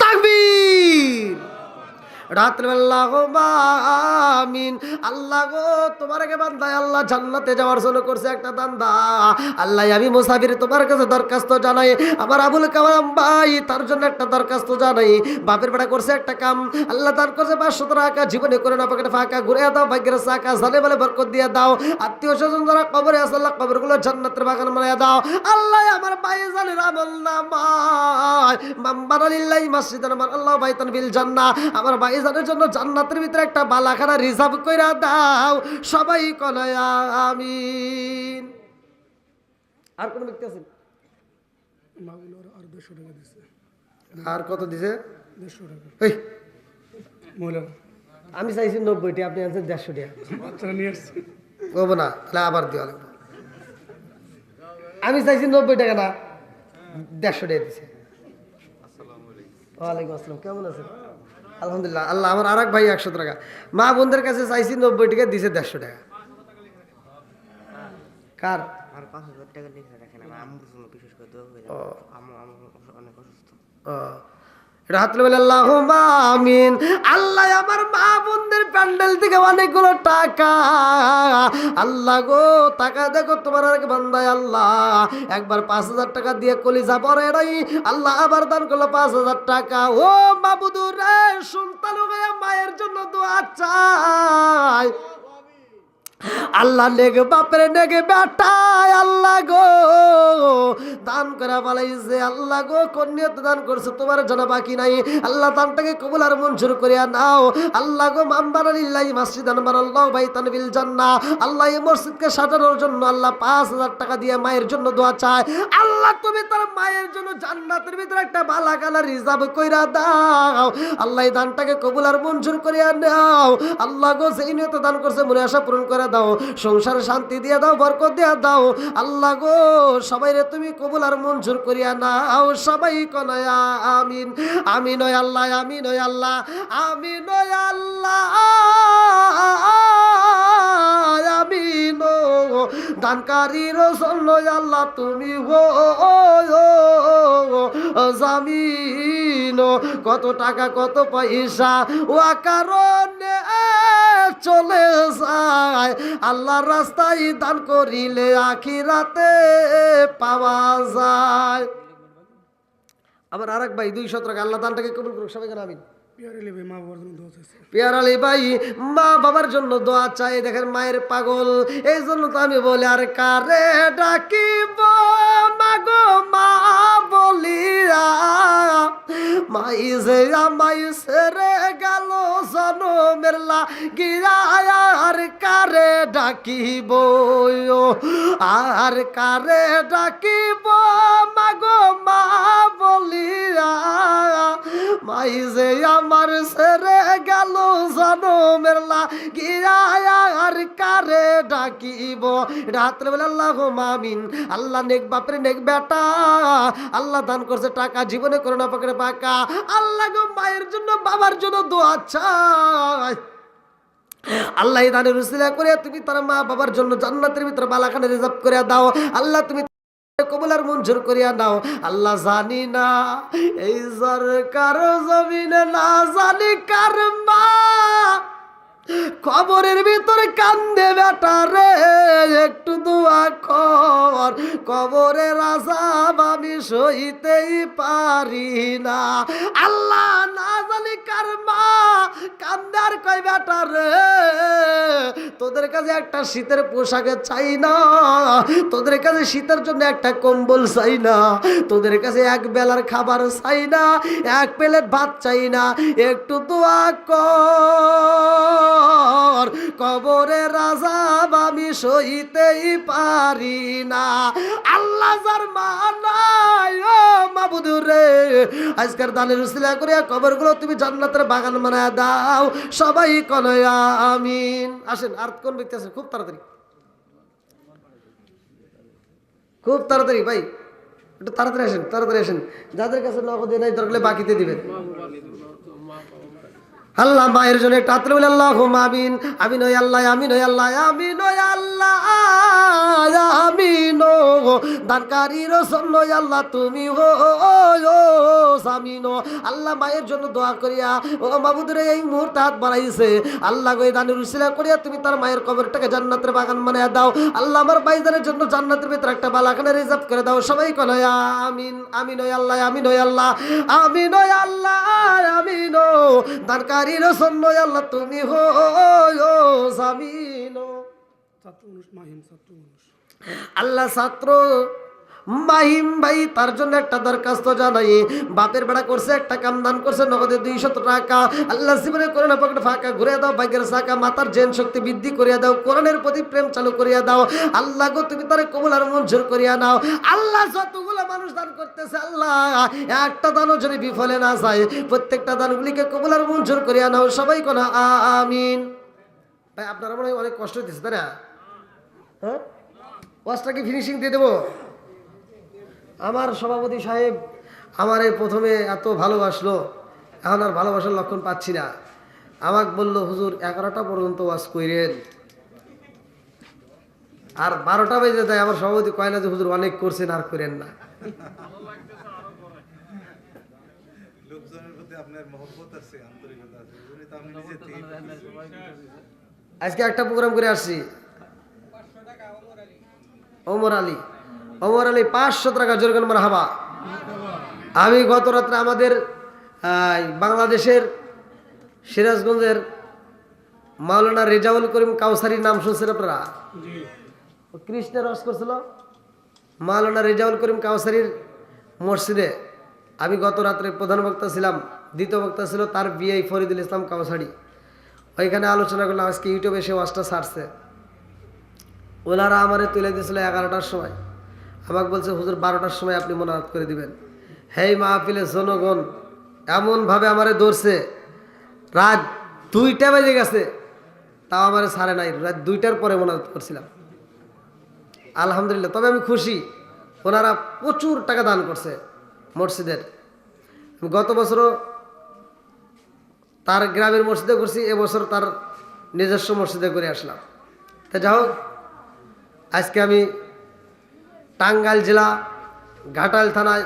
তাকবীর। রাত্রেবেলা গো আমিন, আল্লাহ গো তোমার আগে বান্দায় আল্লাহ জান্নাতে যাওয়ার জন্য করছে একটা দান্দা। আল্লাহ আমি মুসাফির তোমার কাছে দরখাস্ত জানাই, আমার আবুল কালাম ভাই তার জন্য একটা দরখাস্ত জানাই। বাপের বেটা করছে একটা কাম, আল্লাহ তার করছে 500 টাকা, জীবনে করে না পকেটে ফাঁকা, ঘুরে দাও ভাগ্যের চাকা, জানে বলে বরকত দিয়ে দাও। আত্মীয় স্বজন যারা কবরে আছে আল্লাহ কবরগুলো জান্নাতের বাগান বানাইয়া দাও। আল্লাহ আমার ভাই জানের আমল নামায় মাম্বারালিল্লাহি মাসজিদান আমার আল্লাহ বাইতান বিল জান্নাহ, আমার ভাই জানের জন্য জান্নাতের ভিতরে একটা বালাখানা রিজার্ভ কইরা দাও। সবাই কয় আমিন। আর কোন ব্যক্তি আছেন? আর কত দিছে? 150 টাকা। এই আমি চাইছি 90টি, আপনি আনছেন 150 টাকা। কব না, তাহলে আবার দেওয়া লাগবে। আমি চাইছি 90 টাকা না, 150 টাকা দিছে। ওয়ালাইকুম আসসালাম, কেমন আছেন? আলহামদুলিল্লাহ, আল্লাহ আমার আর এক ভাই 100 টাকা। মা বোনদের কাছে চাইছি 90 টাকা, দিছে 150 টাকা। কার? আর 5000 টাকা লিখে রাখেন, আমার আম্মুর জন্য বিশেষ করে দোয়া করে। আম্মু অনেক অসুস্থ। এটা হাত তুলে আল্লাহুম্মা আমিন। আল্লাহ আমার মা বোনদের প্যান্ডেল থেকে অনেকগুলো টাকা, আল্লাহ গো টাকা দেখো তোমার এক বান্দায় আল্লাহ একবার 5000 টাকা দিয়ে কলিজা পরে নাই, আল্লাহ আবার দান করলো 5000 টাকা। ও মাবুদুর রে, সন্তান হয়ে মায়ের জন্য দোয়া চাই। আল্লাহ নেক বাপরে নেক বেটায় আল্লাহ গো দান করে বলাইছে আল্লাহ গো কন্যা দান করছে তোমার জানা বাকি নাই আল্লাহ দানটাকে কবুল আর মঞ্জুর করিয়া নাও আল্লাহ গো মামবারা লিল্লাহি মসজিদান বারাল্লাহু বাইতান বিল জান্নাহ আল্লাহ এই মসজিদকে সাজানোর জন্য আল্লাহ 5000 টাকা দিয়ে মায়ের জন্য দোয়া চায় আল্লাহ তুমি তার মায়ের জন্য জান্নাতের ভিতরে একটা বালাকালা রিজার্ভ কইরা দাও আল্লাহ এই দানটাকে কবুল আর মঞ্জুর করিয়া নাও আল্লাহ গো যেই নিয়তে দান করছে মনে আশা পূরণ করে দাও সংসারে শান্তি দিয়ে দাও বরকত দিয়ে দাও আল্লাহ গো সবাইরে তুমি কবুল আর মঞ্জুর করিয়া নাও সবাই কনায়া আমিন আমিন ওই আল্লাহ আমিন ওই আল্লাহ আমিন ওই আল্লাহ আমিন দানকারীর জন্য আল্লাহ তুমি হো জামিন কত টাকা কত পয়সা ও কারণে চলে যায় আল্লাহর রাস্তায় দান করিলে আখিরাতে পাওয়া যায় আবার আরেক ভাই 200 টাকা আল্লাহ দানটাকে কবুল করুক সবাই কেন আমিন পিয়ার আলী ভাই মা বাবার জন্য দোয়া চাই দেখেন মায়ের পাগল এই জন্য তো আমি বলি আর কারে ডাকিব মাগো মা বলিয়া মাই যে আমায় সেরে গেল জনমের লাগিয়া আর কারে ডাকিব আর কারে ডাকিব মাগো মা বলিয়া মাই যে আমার সেরে গেল জনমের লাগিয়া আর কারে ডাকিব রাত্রেবেলা আল্লাহুম্মা আমিন আল্লাহ নেক বাপরে নেক বেটা আল্লাহ দান করছে টাকা জীবনে করোনা পকেটে পাকা আল্লাহ গো মায়ের জন্য বাবার জন্য দোয়া চাই আল্লাহ এই দানের উসিলা করে তুমি তার মা বাবার জন্য জান্নাতের ভিতরে বালাখানে রিজার্ভ করে দাও আল্লাহ তুমি কবুল আর মঞ্জুর করিয়া নাও আল্লাহ জানি না এই সরকার জমিনে না জানি কার মা কবরের ভিতরে কান্দে বেটা রে একটু দোয়া কর কবরের আযাব আমি সইতেই পারি না আল্লাহ না জানি কার মা কান্দে আর কয় বেটা রে তোদের কাছে একটা শীতের পোশাকে চাই না তোদের কাছে শীতের জন্য একটা কম্বল চাই না তোদের কাছে এক বেলার খাবার চাই না এক প্লেট ভাত চাই না একটু দোয়া কর কবরের আযাব আমি সইতেই পারি না আল্লাহ যার মা নাই ও মাবুদ রে আজকের দানের উসিলা করে কবরগুলো তুমি জান্নাতের বাগান বানায় দাও সবাই কনয়া আমিন আসেন আর কোন ব্যক্তি আছেন খুব তাড়াতাড়ি ভাই একটু তাড়াতাড়ি আসেন যাদের কাছে নগদ নাই দরকার বাকিতে দিবেন আল্লাহ মায়ের জন্য একটা হাত বলে আল্লাহুম্মা আমিন আমিন ওই আল্লাহ আমিন ওই আল্লাহ আমিন ওই আল্লাহ আমিন দানকারীর জন্য আল্লাহ তুমি হো আমিন আল্লাহ মায়ের জন্য দোয়া করিয়া ও মাবুদ রে এই মুহূর্তে হাত বাড়াইছে আল্লাহ গো এই দানের উসিলা করিয়া তুমি তার মায়ের কবরটাকে জান্নাতের বাগান বানায়া দাও আল্লাহ আমার ভাইজানের জন্য জান্নাতের ভিতরে একটা বালাখানা রিজার্ভ করে দাও সবাই কয় আমিন আমিন ওই আল্লাহ আমিন ওই আল্লাহ আমিন ওই আল্লাহ আমিন দানকারী আল্লাহ তুমি হো জামিন আল্লাহ ছাত্র মাহিম ভাই তার জন্য একটা দরখাস্ত জানাই বাপের বেড়া করছে একটা কাম দান করছে নগদে 200 টাকা আল্লাহ জীবনে করে না পকেট ফাঁকা ঘুরে দাও ভাগ্যের চাকা মাথার জেন শক্তি বৃদ্ধি করিয়া দাও কোরআনের প্রতি প্রেম চালু করিয়া দাও আল্লাহ গো তুমি তারে কবুল আর মঞ্জুর করিয়া নাও আল্লাহ যতগুলো মানুষ দান করতেছে আল্লাহ একটা দানও যদি বিফলে না যায় প্রত্যেকটা দানগুলিকে কবুল আর মঞ্জুর করিয়া নাও সবাই কোন আমিন ভাই আপনারা মনে হয় অনেক কষ্ট হইতেছে তাই না হ্যাঁ ওয়াজটা কি ফিনিশিং দিয়ে দেবো আমার সভাপতি সাহেব আমার এই প্রথমে এত ভালোবাসলো এখন আর ভালোবাসার লক্ষণ পাচ্ছি না আমাকে বললো হুজুর 11টা পর্যন্ত ওয়াজ কইরেন আর 12টা বেজে যায় আমার সভাপতি কয় না যে হুজুর অনেক করছেন আর করেন না আজকে একটা প্রোগ্রাম করে আসছি ওমর আলী 500 টাকা জোরগান মারহাবা আমি গত রাত্রে আমাদের বাংলাদেশের সিরাজগঞ্জের মাওলানা রেজাউল করিম কাউসারির নাম শুনছেন আপনারা? ও কৃষ্ণের রস করছিল। মাওলানা রেজাউল করিম কাউসারির মসজিদে আমি গত রাত্রে প্রধান বক্তা ছিলাম, দ্বিতীয় বক্তা ছিল তার বিয়ে ফরিদুল ইসলাম কাউসারি। ওইখানে আলোচনা করলাম, আজকে ইউটিউবে সে ওয়াজটা ছাড়ছে। ওনারা আমারে তুলে দিয়েছিল 11টার সময়, আমাকে বলছে হুজুর 12টার সময় আপনি মোনাজাত করে দিবেন। হেই মাহফিলে জনগণ এমনভাবে আমারে ধরছে, রাত 2টা বেজে গেছে, তাও আমারে ছাড়ে নাই। রাত 2টার পরে মোনাজাত করছিলাম, আলহামদুলিল্লাহ। তবে আমি খুশি, ওনারা প্রচুর টাকা দান করছে মসজিদের। গত বছরও তার গ্রামের মসজিদে করছি, এবছর তার নিজস্ব মসজিদে করে আসলাম। তা যাই হোক, আজকে আমি টাঙ্গাইল জেলা ঘাটাইল থানায়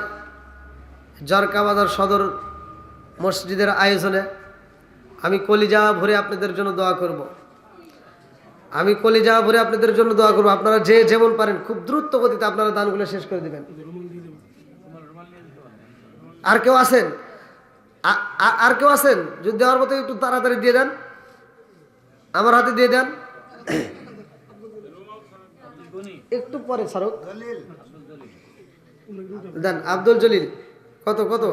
জরকাবাজার সদর মসজিদের আয়োজনে আমি কলিজা ভরে আপনাদের জন্য দোয়া করব। আমি কলিজা ভরে আপনাদের জন্য দোয়া করব। আপনারা যে যেমন পারেন খুব দ্রুত গতিতে আপনারা দানগুলো শেষ করে দিবেন। আর কেউ আছেন? আর কেউ আছেন? যদি দেওয়ার মতো একটু তাড়াতাড়ি দিয়ে দেন, আমার হাতে দিয়ে দেন। একটু পরে ছাড়ুক দেন। আব্দুল জলিল কত কত?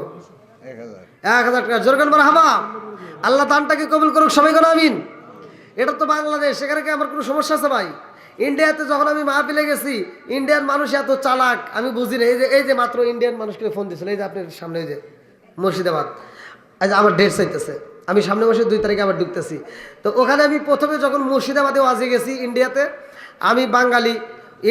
1000 টাকা। জোরগান মারহাবা। আল্লাহ দানটাকে কবুল করুক, সবাই বলো আমিন। এটা তো বাংলাদেশ, সেখানে কি আমার কোনো সমস্যা আছে ভাই? ইন্ডিয়াতে যখন আমি মাহফিলে গেছি, ইন্ডিয়ান মানুষ এত চালাক আমি বুঝি না। এই যে মাত্র ইন্ডিয়ান মানুষকে ফোন দিয়েছিল, এই যে আপনার সামনে, এই যে মুর্শিদাবাদ, আজ আমার ডেট চাইতেছে, আমি সামনে মাসে 2 তারিখে আবার ঢুকতেছি। তো ওখানে আমি প্রথমে যখন মুর্শিদাবাদে ওয়াজে গেছি ইন্ডিয়াতে, আমি বাঙালি,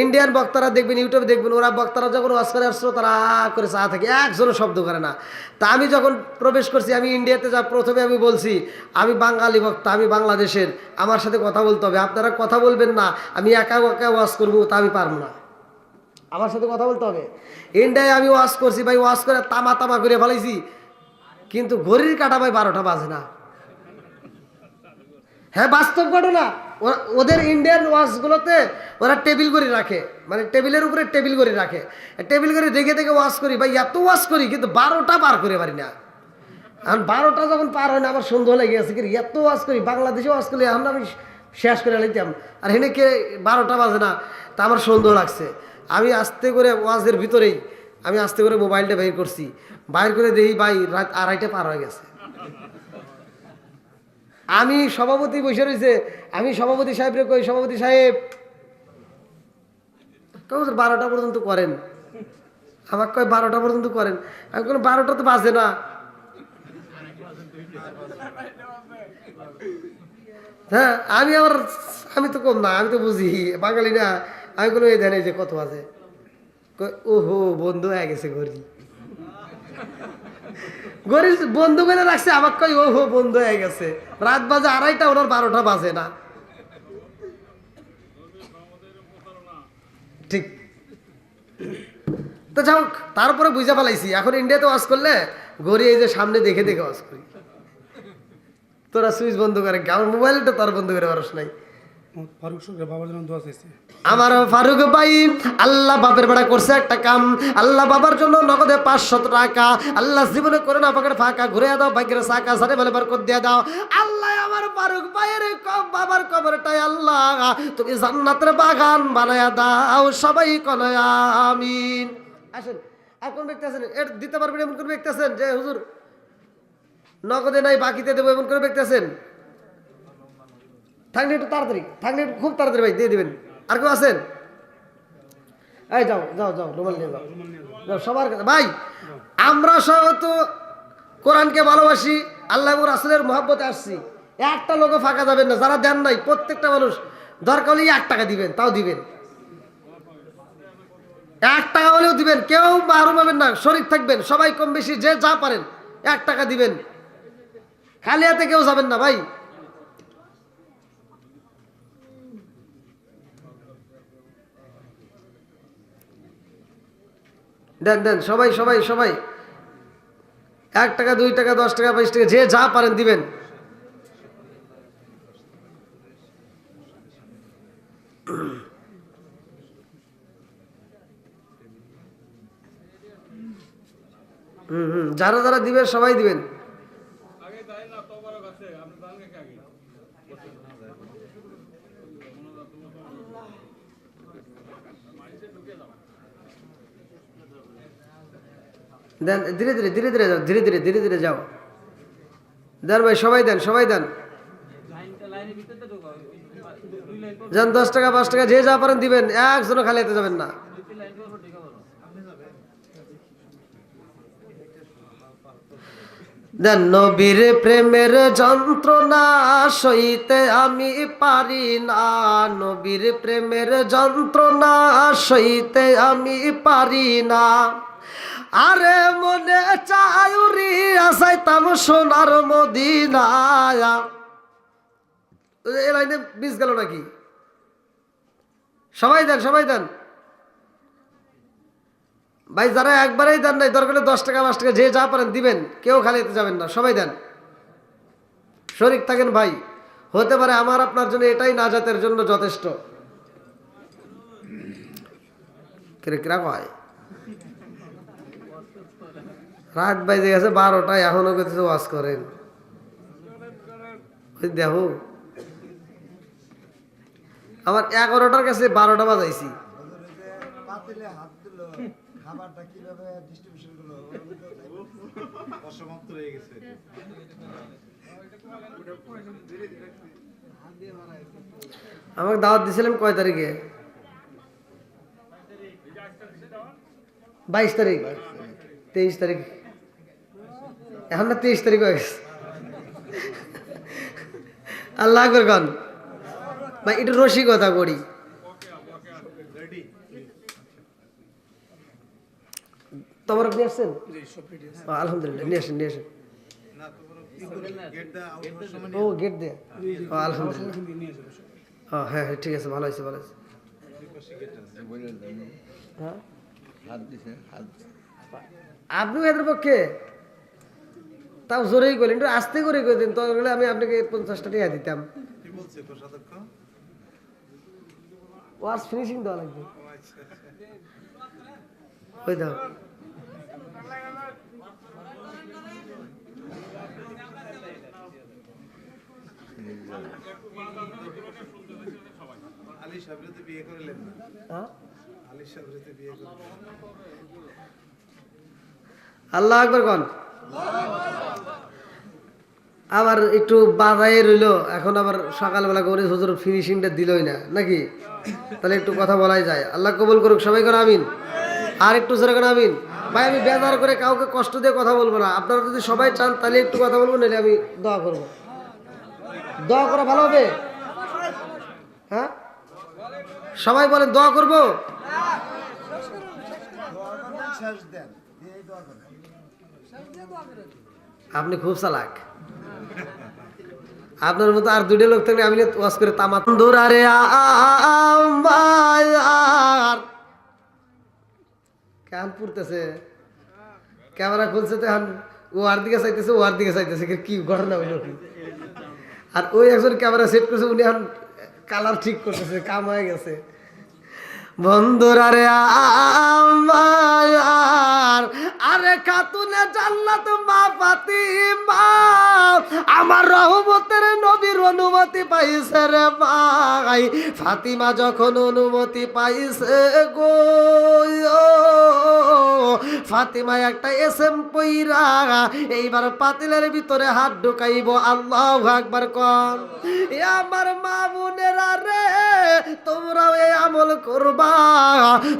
ইন্ডিয়ান বক্তারা দেখবেন, ইউটিউবে দেখবেন, ওরা বক্তারা যখন ওয়াজ করে আসলো তারা করে চা থাকে, একজনও শব্দ করে না। তা আমি যখন প্রবেশ করছি, আমি ইন্ডিয়াতে যা প্রথমে আমি বলছি আমি বাঙালি বক্তা, আমি বাংলাদেশের, আমার সাথে কথা বলতে হবে, আপনারা কথা বলবেন না, আমি একা একা ওয়াজ করবো, তা আমি পারবো না, আমার সাথে কথা বলতে হবে। ইন্ডিয়ায় আমি ওয়াজ করছি ভাই, ওয়াজ করে তামা তামা করে ফেলাইছি, কিন্তু ঘড়ির কাটা ভাই 12টা বাজে না। হ্যাঁ, বাস্তব ঘটনা। ওদের ইন্ডিয়ান ওয়াজগুলোতে ওরা টেবিল করে রাখে, মানে টেবিলের উপরে টেবিল করে রাখে, টেবিল করে দেখে দেখে ওয়াজ করি ভাই, এত ওয়াজ করি কিন্তু 12টা পার করে পারি না। এখন 12টা যখন পার হয় না আমার সন্দেহ লেগে গেছে, কি এত ওয়াজ করি, বাংলাদেশে ওয়াজ করি এখন আমি শেষ করে লাইতাম, আর হেনে কে 12টা বাজে না, তা আমার সন্দেহ লাগছে। আমি আস্তে করে ওয়াজের ভিতরেই আমি আস্তে করে মোবাইলটা বের করছি, বাইর করে দেখি ভাই রাত 2:30টা পার হয়ে গেছে। আমি সভাপতি বসে রয়েছে, আমি সভাপতি সাহেবরে কই, সভাপতি সাহেব 12টা পর্যন্ত করেন, আমাকে কয় 12টা পর্যন্ত করেন। আমি কোনো 12টা তো বাজে না। হ্যাঁ, আমি তো কম না, আমি তো বুঝি বাঙালি না, আমি কোনো এই দেন যে কত বাজে, ওহো বন্ধু হয়ে গেছে ঘড়ি, ঘড়ি বন্ধু করে রাখছে, আমার কই ওহো বন্ধু হয়ে গেছে, রাত বাজে 2:30, ওনার 12টা বাজে না। ঠিক তো যাও, তারপরে বুঝা ফেলাইছি, এখন ইন্ডিয়াতে ওয়াজ করলে ঘড়ি এই যে সামনে দেখে দেখে ওয়াজ করি। তোরা সুইচ বন্ধ করে, আমার মোবাইলটা তার বন্ধ করে পারস নাই। আমার ফারুক ভাই আল্লাহ বাপের বেড়া করছে একটা কাম, আল্লাহ বাবার জন্য নগদে 500 টাকা, আল্লাহ জীবনে করে না পকেটে ফাঁকা ঘুরে দাও, ভাগ্যের চাকা সারে বলে বরকত দিয়ে দাও। আল্লাহ আমার ফারুক ভাইয়ের বাবার কবরটাই আল্লাহ তুমি জান্নাতের বাগান বানায়া দাও, সবাই কলে আমিন। আসেন, আর কোন ব্যক্তি আছেন এর দিতে পারবেন এমন কোন ব্যক্তি আছেন যে হুজুর নগদে নাই বাকিতে দেবো এমন কোন ব্যক্তি আছেন? থাকলে একটু তাড়াতাড়ি, থাকলে একটু খুব তাড়াতাড়ি ভাই দিয়ে দিবেন। আর কেউ আছেন? এই যাও যাও যাও, রুমাল নিয়ে যাও সবার কাছে। ভাই আমরা সব তো কোরআনকে ভালোবাসি, আল্লাহ এবং রাসূলের মহব্বতে আসছি, একটা লোকও ফাঁকা যাবেন না। যারা দেন নাই প্রত্যেকটা মানুষ দরকার হলে 1 টাকা দিবেন, তাও দিবেন, 1 টাকা হলেও দিবেন, কেউ মাহরুম হবেন না, শরীর থাকবেন সবাই, কম বেশি যে যা পারেন 1 টাকা দিবেন, খালি হাতে কেউ যাবেন না ভাই। দেন দেন সবাই সবাই সবাই, 1 টাকা 2 টাকা 10 টাকা 20 টাকা যে যা পারেন দিবেন। যারা যারা দিবেন সবাই দিবেন। দেন, ধীরে ধীরে ধীরে ধীরে যাও, ধীরে ধীরে ধীরে ধীরে যাও। দেন ভাই, সবাই দেন, সবাই দেন। যান, 10 টাকা 5 টাকা যে যা পারেন দিবেন, একজনও খালি হাতে যাবেন না। দেন। নবীর প্রেমের যন্ত্রণা সইতে আমি পারি না, নবীর প্রেমের যন্ত্রণা সইতে আমি পারি না। আরে মনে চাই উড়িয়া যাইতাম সোনার মদিনায়। এই লাইনে মিস গেল নাকি? সবাই দেন, সবাই দেন ভাই। যারা একবারেই দেন নাই, দরকার 10 টাকা 5 টাকা যে যা পারেন দিবেন, কেউ খালি হাতে যাবেন না, সবাই দেন। শরীক থাকেন ভাই, হতে পারে আমার আপনার জন্য এটাই নাজাতের জন্য যথেষ্ট। কিরা কয় রাত বাইজে গেছে 12টায়, এখনো কিছু ওয়াজ করেন। ওই দেখো আমার 11টার কাছে 12টা বাজাইছি। আমাকে দাওয়াত দিছিলেন কয় তারিখে? 22 তারিখ, 23 তারিখ, এখন না 23 তারিখ হয়ে গেছে। আল্লাহ আকবার গান ভাই, একটু রসিকতা করি। তোমার আপনি আসছেন? আলহামদুলিল্লাহ, নিয়ে আসেন, নিয়ে আসেন। ও গেট দিয়ে, আলহামদুলিল্লাহ। হ্যাঁ হ্যাঁ, ঠিক আছে, ভালো হয়েছে, ভালো হয়েছে। হ্যাঁ, আপনিও এদের পক্ষে? তাও জোরেই করলেন, একটু আস্তে করে করে দিন, তাহলে আমি আপনাকে 50টা টাকা দিতাম। ওয়ার্স ফিনিশিং দেওয়া লাগবে। ওই দাও। আল্লাহ আকবার কোন। আবার একটু বাধাই রইলো, এখন আবার সকালবেলা করে হুজুর ফিনিশিংটা দিলই না নাকি? তাহলে একটু কথা বলাই যায়। আল্লাহ কবুল করুক, সবাই করে আমিন। আর একটু জোরে করে আমিন। ভাই আমি বেজার করে কাউকে কষ্ট দিয়ে কথা বলবো না, আপনারা যদি সবাই চান তাহলে একটু কথা বলবো, নাহলে আমি দোয়া করবো। দোয়া করা ভালো হবে? হ্যাঁ, সবাই বলেন দোয়া করবো। আপনি খুব চালাক, আপনার মতো আর 2টা লোক থাকলে আমি ওয়াজ করে তামাত দৌড়ারে। কান পুড়তেছে, ক্যামেরা খুলছে তো এখন ও আর দিকে চাইতেছে, ও আর দিকে চাইতেছে, কি ঘটনা হইল কি? আর ওই একজন ক্যামেরা সেট করছে, উনি এখন কালার ঠিক করতেছে, কাম হয়ে গেছে। বন্ধুরা রে আমার, আরে খাতুনে জান্নাত মা ফাতিমা আমার রহমতের নবীর অনুমতি পাইছে রে ভাই। ফাতিমা যখন অনুমতি পাইছে গো, ফাতিমা একটা এসএম পইরা এইবার পাতিলের ভিতরে হাত ঢুকাইব। আল্লাহু আকবার কোন। এ আমার মা বোনেরা রে, তোমরাও এই আমল করবা।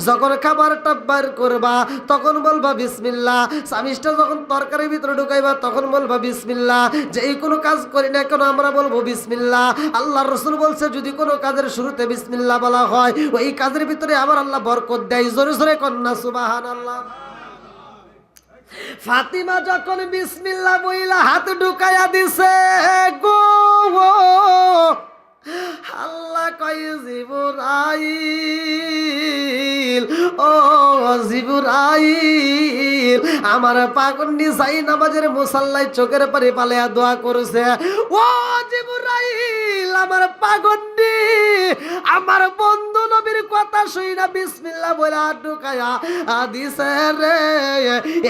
যখন খাবারটা বার করবা তখন বলবা বিসমিল্লাহ। সামিজটা যখন তরকারির ভিতরে ঢুকাইবা তখন বলবা বিসমিল্লাহ। যেই কোনো কাজ করি না কেন আমরা বলবো বিসমিল্লাহ। আল্লাহর রাসূল বলছে যদি কোনো কাজের শুরুতে বিসমিল্লাহ বলা হয়, ওই কাজের ভিতরে আবার আল্লাহ বরকত দেয়। জোরে জোরে কন্যা সুবহানাল্লাহ। ফাতিমা যখন বিসমিল্লাহ বইলা হাত ঢুকাইয়া দিছে গো, আল্লাহ কয় জিবরাইল, ও জিবরাইল, আমার পাগন্ডি সাই নামাজের মুসাল্লায় চোখের পানি পালাইয়া দোয়া করছে। ও জিবরাইল, আমার পাগন্ডি আমার বন্ধু নবীর কথা শুই না বিসমিল্লাহ বলে হাত ঢুকায়া দিছে রে,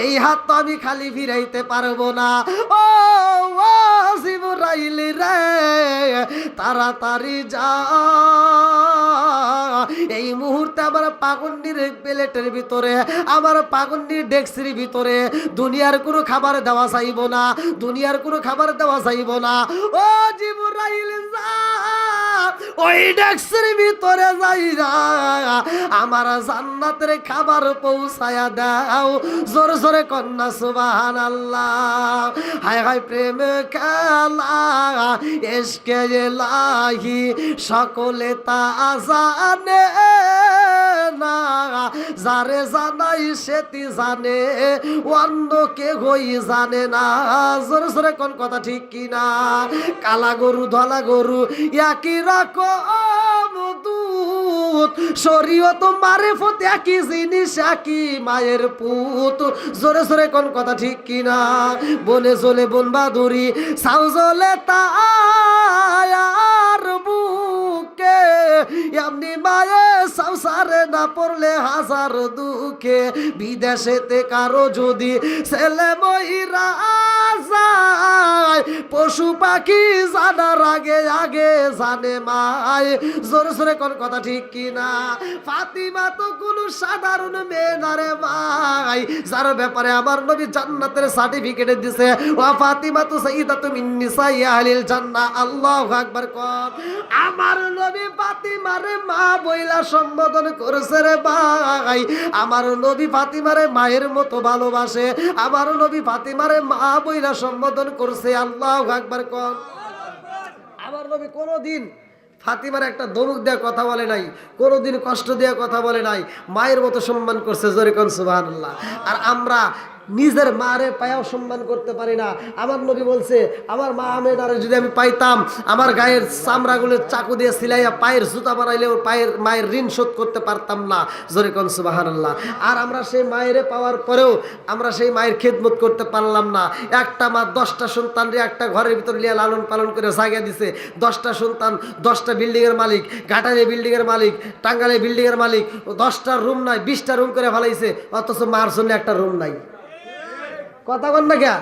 এই হাত তো আমি খালি ফিরাইতে পারবো না। ও জিবরাইল রে তাড়াতাড়ি যা, এই মুহূর্তে আমার পাগন্ডির প্লেটের ভিতরে আমার পাগন্ডির ডেক্সির ভিতরে দুনিয়ার কোনো খাবার দেওয়া চাইব না, দুনিয়ার কোনো খাবার দেওয়া চাইব না। ও জিবরাইল যা ওই ডেক্সির ভিতরে যাই না, আমার জান্নাতের খাবার পৌঁছায়া দাও। জোরে জোরে কন্যা সুবহানাল্লাহ। হায় হায় প্রেম খেলা এসকে এলাহি সকলে তা জানে না, যারে জানাই সেটি জানে অন্য কে হই জানে না। জোরে জোরে কোন কথা ঠিক কিনা? কালা গরু ধলা গরু একই রকম দুধ, শরীয়ত মারিফত একই জিনিস একই মায়ের পুত। জোরে জোরে কোন কথা ঠিক কিনা? বনে জলে বন বাদুরি সাউ জলে তার বুকে, এমনি মায়ে সংসারে না পড়লে হাজার দুঃখে। বিদেশেতে কারো যদি ছেলে মহিরা যায়, পশু পাখি জানার আগে আগে জানে মায়। জোরে জোরে কোন কথা ঠিক কিনা? ফাতিমা তো কোনো সাধারণ মেয়ে না রে ভাই, যার ব্যাপারে আমার নবী জান্নাতের সার্টিফিকেট দিছে। ও ফাতিমা তো সাইয়্যিদাতু মিন নিসাই আহলিল জান্নাহ। আল্লাহু আকবার কর। আমার নবী ফাতিমারে মা বইলা সম্বোধন করেছে রে ভাই। আমার নবী ফাতিমারে মায়ের মতো ভালোবাসে, আমার নবী ফাতিমারে মা বইলা সম্বোধন করছে। আল্লাহু আকবার কর। আমার নবী কোনোদিন ফাতিমার একটা ধমক দেওয়া কথা বলে নাই, কোনোদিন কষ্ট দেওয়া কথা বলে নাই, মায়ের মতো সম্মান করছে। জোরে কোন সুবহানাল্লাহ। আর আমরা নিজের মারে পায়াও সম্মান করতে পারি না। আমার নবী বলছে আমার মা আমেনারে যদি আমি পাইতাম, আমার গায়ের চামড়াগুলো চাকু দিয়ে সিলাইয়া পায়ের জুতা বানাইলে ওর মায়ের ঋণ শোধ করতে পারতাম না। জোরে কোন সুবহানাল্লাহ। আর আমরা সেই মায়েরে পাওয়ার পরেও আমরা সেই মায়ের খেদমত করতে পারলাম না। একটা মা 10টা সন্তানরে একটা ঘরের ভিতর নিয়ে লালন পালন করে জায়গা দিছে। 10টা সন্তান 10টা বিল্ডিংয়ের মালিক, ঘাটালে বিল্ডিংয়ের মালিক, টাঙ্গালে বিল্ডিংয়ের মালিক। 10টা রুম নাই 20টা রুম করে ফেলাইছে, অথচ মার জন্য একটা রুম নাই। কথা বল না কে?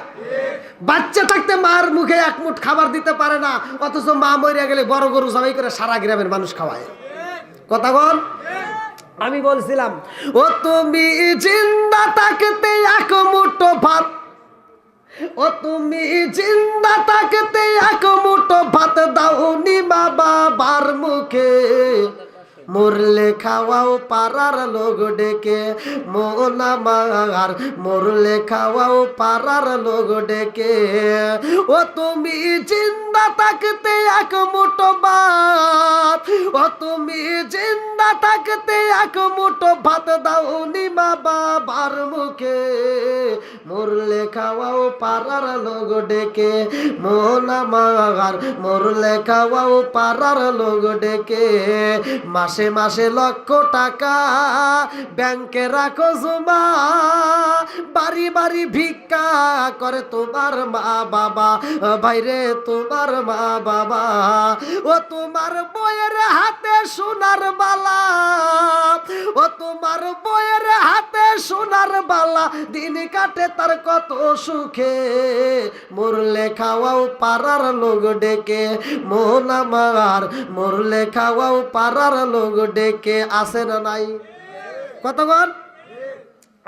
বাচ্চা থাকতে মার মুখে এক মুঠ খাবার দিতে পারে না, অথচ মা মরিয়া গেলে বড় গরু জবাই করে সারা গ্রামের মানুষ খাওয়ায়। কথা বল। আমি বলছিলাম ও তুমি জিন্দা থাকতে এক মুঠো ভাত, ও তুমি জিন্দা থাকতে এক মুঠো ভাত দাওনি মা বাবার মুখে, মরলে খাওয়াও পাড়ার লোক ডেকে। মন আমার মরলে খাওয়াও পাড়ার লোক ডেকে। ও তুমি জিন্দা থাকতে এক মুঠো ভাত, ও তুমি জিন্দা থাকতে এক মুঠো ভাত দাওনি মা বাবার মুখে, মরলে খাওয়াও পাড়ার লোক ডেকে। মন আমার মরলে খাওয়াও পাড়ার লোক ডেকে। মাসে মাসে লক্ষ টাকা ব্যাংকে রাখো জমা, বাড়ি বাড়ি ভিক্ষা করে তোমার মা বাবা। বাইরে তোমার মা বাবা, ও তোমার বইয়ের হাতে সোনার বালা, ও তোমার বইয়ের হাতে সোনার বালা, দিন কাটে তার কত সুখে। মরলে খাওয়াও পাড়ার লোক ডেকে। মন আমার মরলে খাওয়াও পাড়ার লোক ডেকে। আছে না নাই? কতক্ষণ?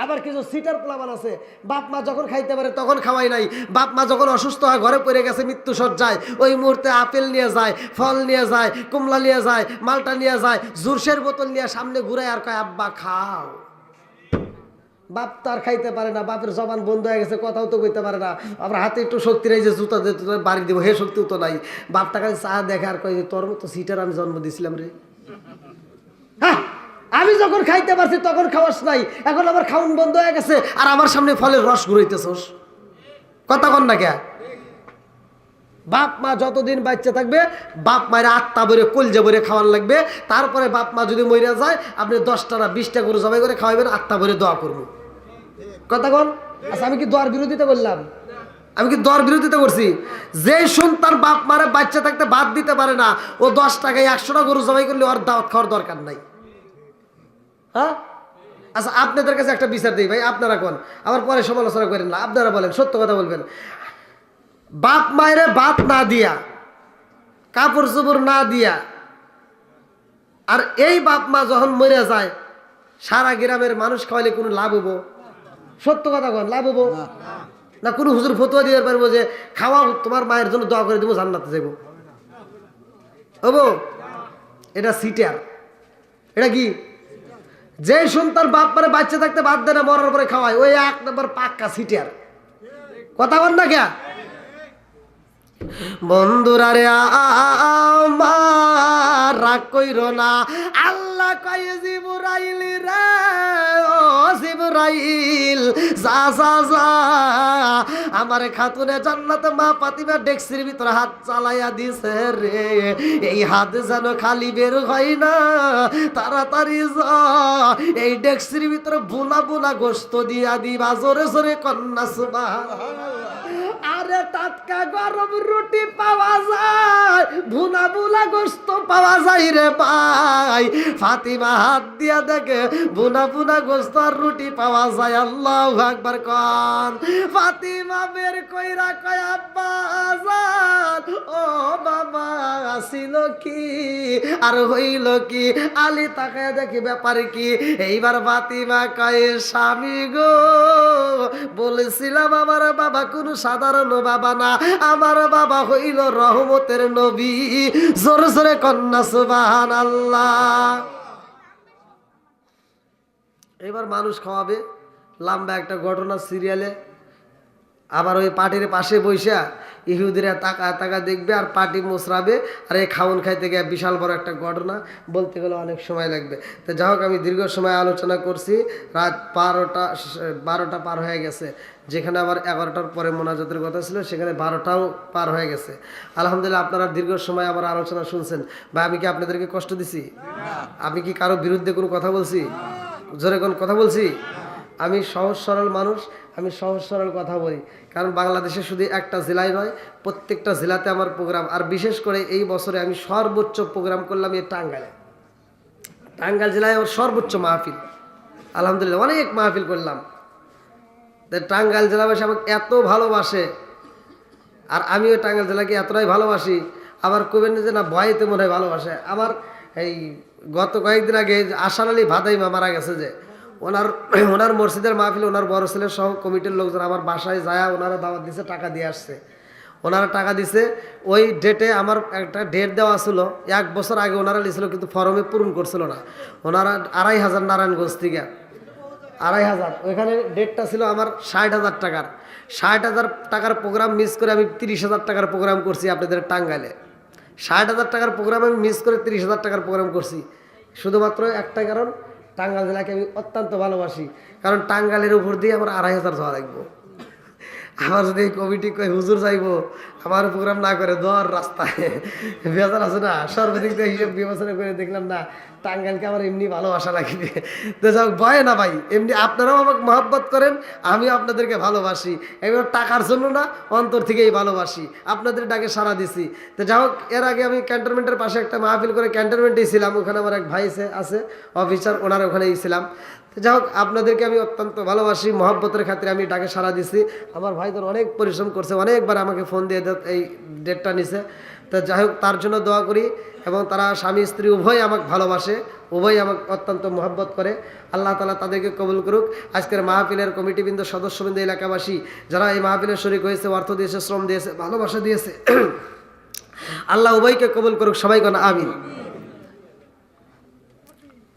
আবার কিছু সিটার প্লাবান আছে, বাপ মা যখন খাইতে পারে তখন খাওয়াই নাই, বাপ মা যখন অসুস্থ হয় ঘরে পড়ে গেছে মৃত্যু সজ্জায়, ওই মুহূর্তে আপেল নিয়ে যায়, ফল নিয়ে যায়, কমলা নিয়ে যায়, মালটা নিয়ে যায়, জুসের বোতল নিয়ে সামনে ঘুরায় আর কয় আব্বা খাও। বাপ তো আর খাইতে পারে না, বাপের জবান বন্ধ হয়ে গেছে, কথাও তো কইতে পারে না। আমরা হাতে একটু শক্তি নেই যে জুতা দিয়ে বাড়ি দিব, হে শক্তিও তো নাই। বাপটা খালি চা দেখে আর কয় তোর মতো সিটার আমি জন্ম দিয়েছিলাম রে। হ্যাঁ, আমি যখন খাইতে পারছি তখন খাওয়াস নাই, এখন আমার খাউন বন্ধ হয়ে গেছে আর আমার সামনে ফলের রস ঘুরাইতেছস। কথা কন না কে? বাপ মা যতদিন বাচ্চা থাকবে বাপ মায়ের আত্মা ভরে কলজা ভরে খাওয়ান লাগবে। তারপরে বাপ মা যদি মরিয়া যায় আপনি 10টা না 20টা করে জবাই করে খাওয়াবেন, আত্মা ভরে দোয়া করবো। কথা কন? আচ্ছা, আমি কি দোয়ার বিরোধিতা করলাম? আমি কি দর বিরোধিতা করছি? যে সন্তান বাপ মারে বাচ্চা থাকতে বাদ দিতে পারে না, ও 10 টাকায় 100টা গরু জবাই করলে ওর দাওয়াত খাওয়ার দরকার নাই। হ্যাঁ, আচ্ছা আপনাদের কাছে একটা বিচার দিই ভাই, আপনারা কোন, আমার পরে সমালোচনা করেন না, আপনারা বলেন, সত্য কথা বলবেন। বাপ মায়ের ভাত না দিয়া, কাপড় চোপড় না দিয়া, আর এই বাপ মা যখন মরে যায় সারা গ্রামের মানুষ খাওয়াইলে কোনো লাভ হবো? সত্য কথা কোন, লাভ হবো না? কোনো হুজুর ফতোয়া দিতে পারবো যে খাওয়াও, তোমার মায়ের জন্য দোয়া করে দেবো, জান্নাতে যাবো? হবো? এটা সিটার। এটা কি? যে সন্তান বাপ মারে বাচ্চা থাকতে বাদ দেয় না, মরার পরে খাওয়ায়, ওই 1 নম্বর পাক্কা সিটার। কথা বল না কে? বন্ধুরা রে আমার রাগ কইরো না, আল্লাহ কয় জিবরাইল রে, ও জিবরাইল যা যা যা, আমার খাতুনে জান্নাতে মা ফাতিমা ডেক্সির ভিতরে হাত চালাইয়া দিছে রে, এই হাত যেন খালি বের হয় না, তাড়াতাড়ি যা, এই ডেক্সির ভিতরে বুনা বুনা গোস্ত দিয়া দিবা, জোরে জোরে কন্যা সুবহানাল্লাহ। আরে টাটকা গরম রুটি পাওয়া যায়, ভুনা ভুনা গোস্ত পাওয়া যায় রে ভাই। ফাতিমা হাত দিয়া দেখে ভুনা ভুনা গোস্ত আর রুটি পাওয়া যায়। আল্লাহু আকবার কোন। ফাতিমা বের কইরা কয় আব্বা আজান, ও বাবা আসিল কি আর হইল কি? আলী তাকায় দেখি ব্যাপার কি। এইবার ফাতিমা কয় স্বামী গো, বলেছিলাম আমার বাবা কোনো সাধারণ বাবা না, আমার বাবা হইল রহমতের নবী। জোরে জোরে কন্যা সুবহানাল্লাহ। এবার মানুষ খাওয়াবে, লম্বা একটা ঘটনা সিরিয়ালে, আবার ওই পার্টির পাশে বৈশা ইহুদিরা তাকা তাকা দেখবে আর পার্টি মোসরাবে, আর এই খাউন খাইতে গিয়ে বিশাল বড় একটা ঘটনা, বলতে গেলে অনেক সময় লাগবে। তো যাই হোক, আমি দীর্ঘ সময় আলোচনা করছি, রাত 12টা পার হয়ে গেছে। যেখানে আবার 11টার পরে মোনাজাতের কথা ছিল, সেখানে 12টাও পার হয়ে গেছে। আলহামদুলিল্লাহ, আপনারা দীর্ঘ সময় আমার আলোচনা শুনছেন। বা আমি কি আপনাদেরকে কষ্ট দিছি? আমি কি কারো বিরুদ্ধে কোনো কথা বলছি? জোরে কোন কথা বলছি? আমি সহজ সরল মানুষ, আমি সহজ সরল কথা বলি। কারণ বাংলাদেশে শুধু একটা জেলায় নয়, প্রত্যেকটা জেলাতে আমার প্রোগ্রাম। আর বিশেষ করে এই বছরে আমি সর্বোচ্চ প্রোগ্রাম করলাম এই টাঙ্গাইলে। টাঙ্গাইল জেলায় ওর সর্বোচ্চ মাহফিল। আলহামদুলিল্লাহ, অনেক মাহফিল করলাম। টাঙ্গাইল জেলাবাসী আমাকে এত ভালোবাসে, আর আমিও টাঙ্গাইল জেলাকে এতটাই ভালোবাসি। আবার কবেন যে না ভয়েতে মনে হয় ভালোবাসে। আমার এই গত কয়েকদিন আগে আশার আলী ভাদাইমা মারা গেছে, যে ওনার মসজিদের মাহফিল, ওনার বড় ছেলের সহ কমিটির লোকজন আমার বাসায় যায়, ওনারা দাওয়াত দিছে, টাকা দিয়ে আসছে। ওনারা টাকা দিছে, ওই ডেটে আমার একটা ডেট দেওয়া ছিল 1 বছর আগে ওনারা লিছিল, কিন্তু ফর্মে পূরণ করছিল না। ওনারা 2500 নারায়ণগঞ্জ থেকে 2500, ওইখানে ডেটটা ছিল আমার 60,000 টাকার। 60,000 টাকার প্রোগ্রাম মিস করে আমি 30,000 টাকার প্রোগ্রাম করছি আপনাদের টাঙ্গাইলে। 60,000 টাকার প্রোগ্রাম আমি মিস করে 30,000 টাকার প্রোগ্রাম করছি, শুধুমাত্র একটা কারণ, টাঙ্গাইল জেলাকে আমি অত্যন্ত ভালোবাসি। কারণ টাঙ্গাইলের উপর দিয়ে আমার 2,500 যাওয়া লাগবো। আমার যদি এই কমিটি কই হুজুর যাইবো, আমার প্রোগ্রাম না করে দর রাস্তায় বেজার আছে না, সর্বাধিক হিসেব বিবেচনা করে দেখলাম না, টাঙ্গাইলকে আমার এমনি ভালোবাসা লাগবে। তো যাই হোক, ভয় না ভাই, এমনি আপনারাও আমাকে মহব্বত করেন, আমিও আপনাদেরকে ভালোবাসি। এবার টাকার জন্য না, অন্তর থেকেই ভালোবাসি, আপনাদের ডাকে সাড়া দিছি। তো যাই হোক, এর আগে আমি ক্যান্টনমেন্টের পাশে একটা মাহফিল করে ক্যান্টনমেন্টেই ছিলাম, ওখানে আমার এক ভাই আছে অফিসার, ওনার ওখানেই ছিলাম। তো যাই হোক, আপনাদেরকে আমি অত্যন্ত ভালোবাসি, মহব্বতের খাতিরে আমি ডাকে সাড়া দিছি। আমার ভাইদের অনেক পরিশ্রম করছে, অনেকবার আমাকে ফোন দিয়ে এই ডেটটা নিছে। তো যাই হোক, তার জন্য দোয়া করি। এবং তারা স্বামী স্ত্রী উভয় আমাকে ভালোবাসে, উভয় আমাকে অত্যন্ত মহব্বত করে। আল্লাহ তাআলা তাদেরকে কবুল করুক। আজকের মাহফিলের কমিটিবৃন্দ, সদস্যবৃন্দ, এলাকাবাসী যারা এই মাহফিলের শরীক হয়েছে, অর্থ দিয়েছে, শ্রম দিয়েছে, ভালোবাসা দিয়েছে, আল্লাহ উভয়কে কবুল করুক। সবাই কোন আমিন।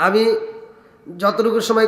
আমি যতটুকু সময়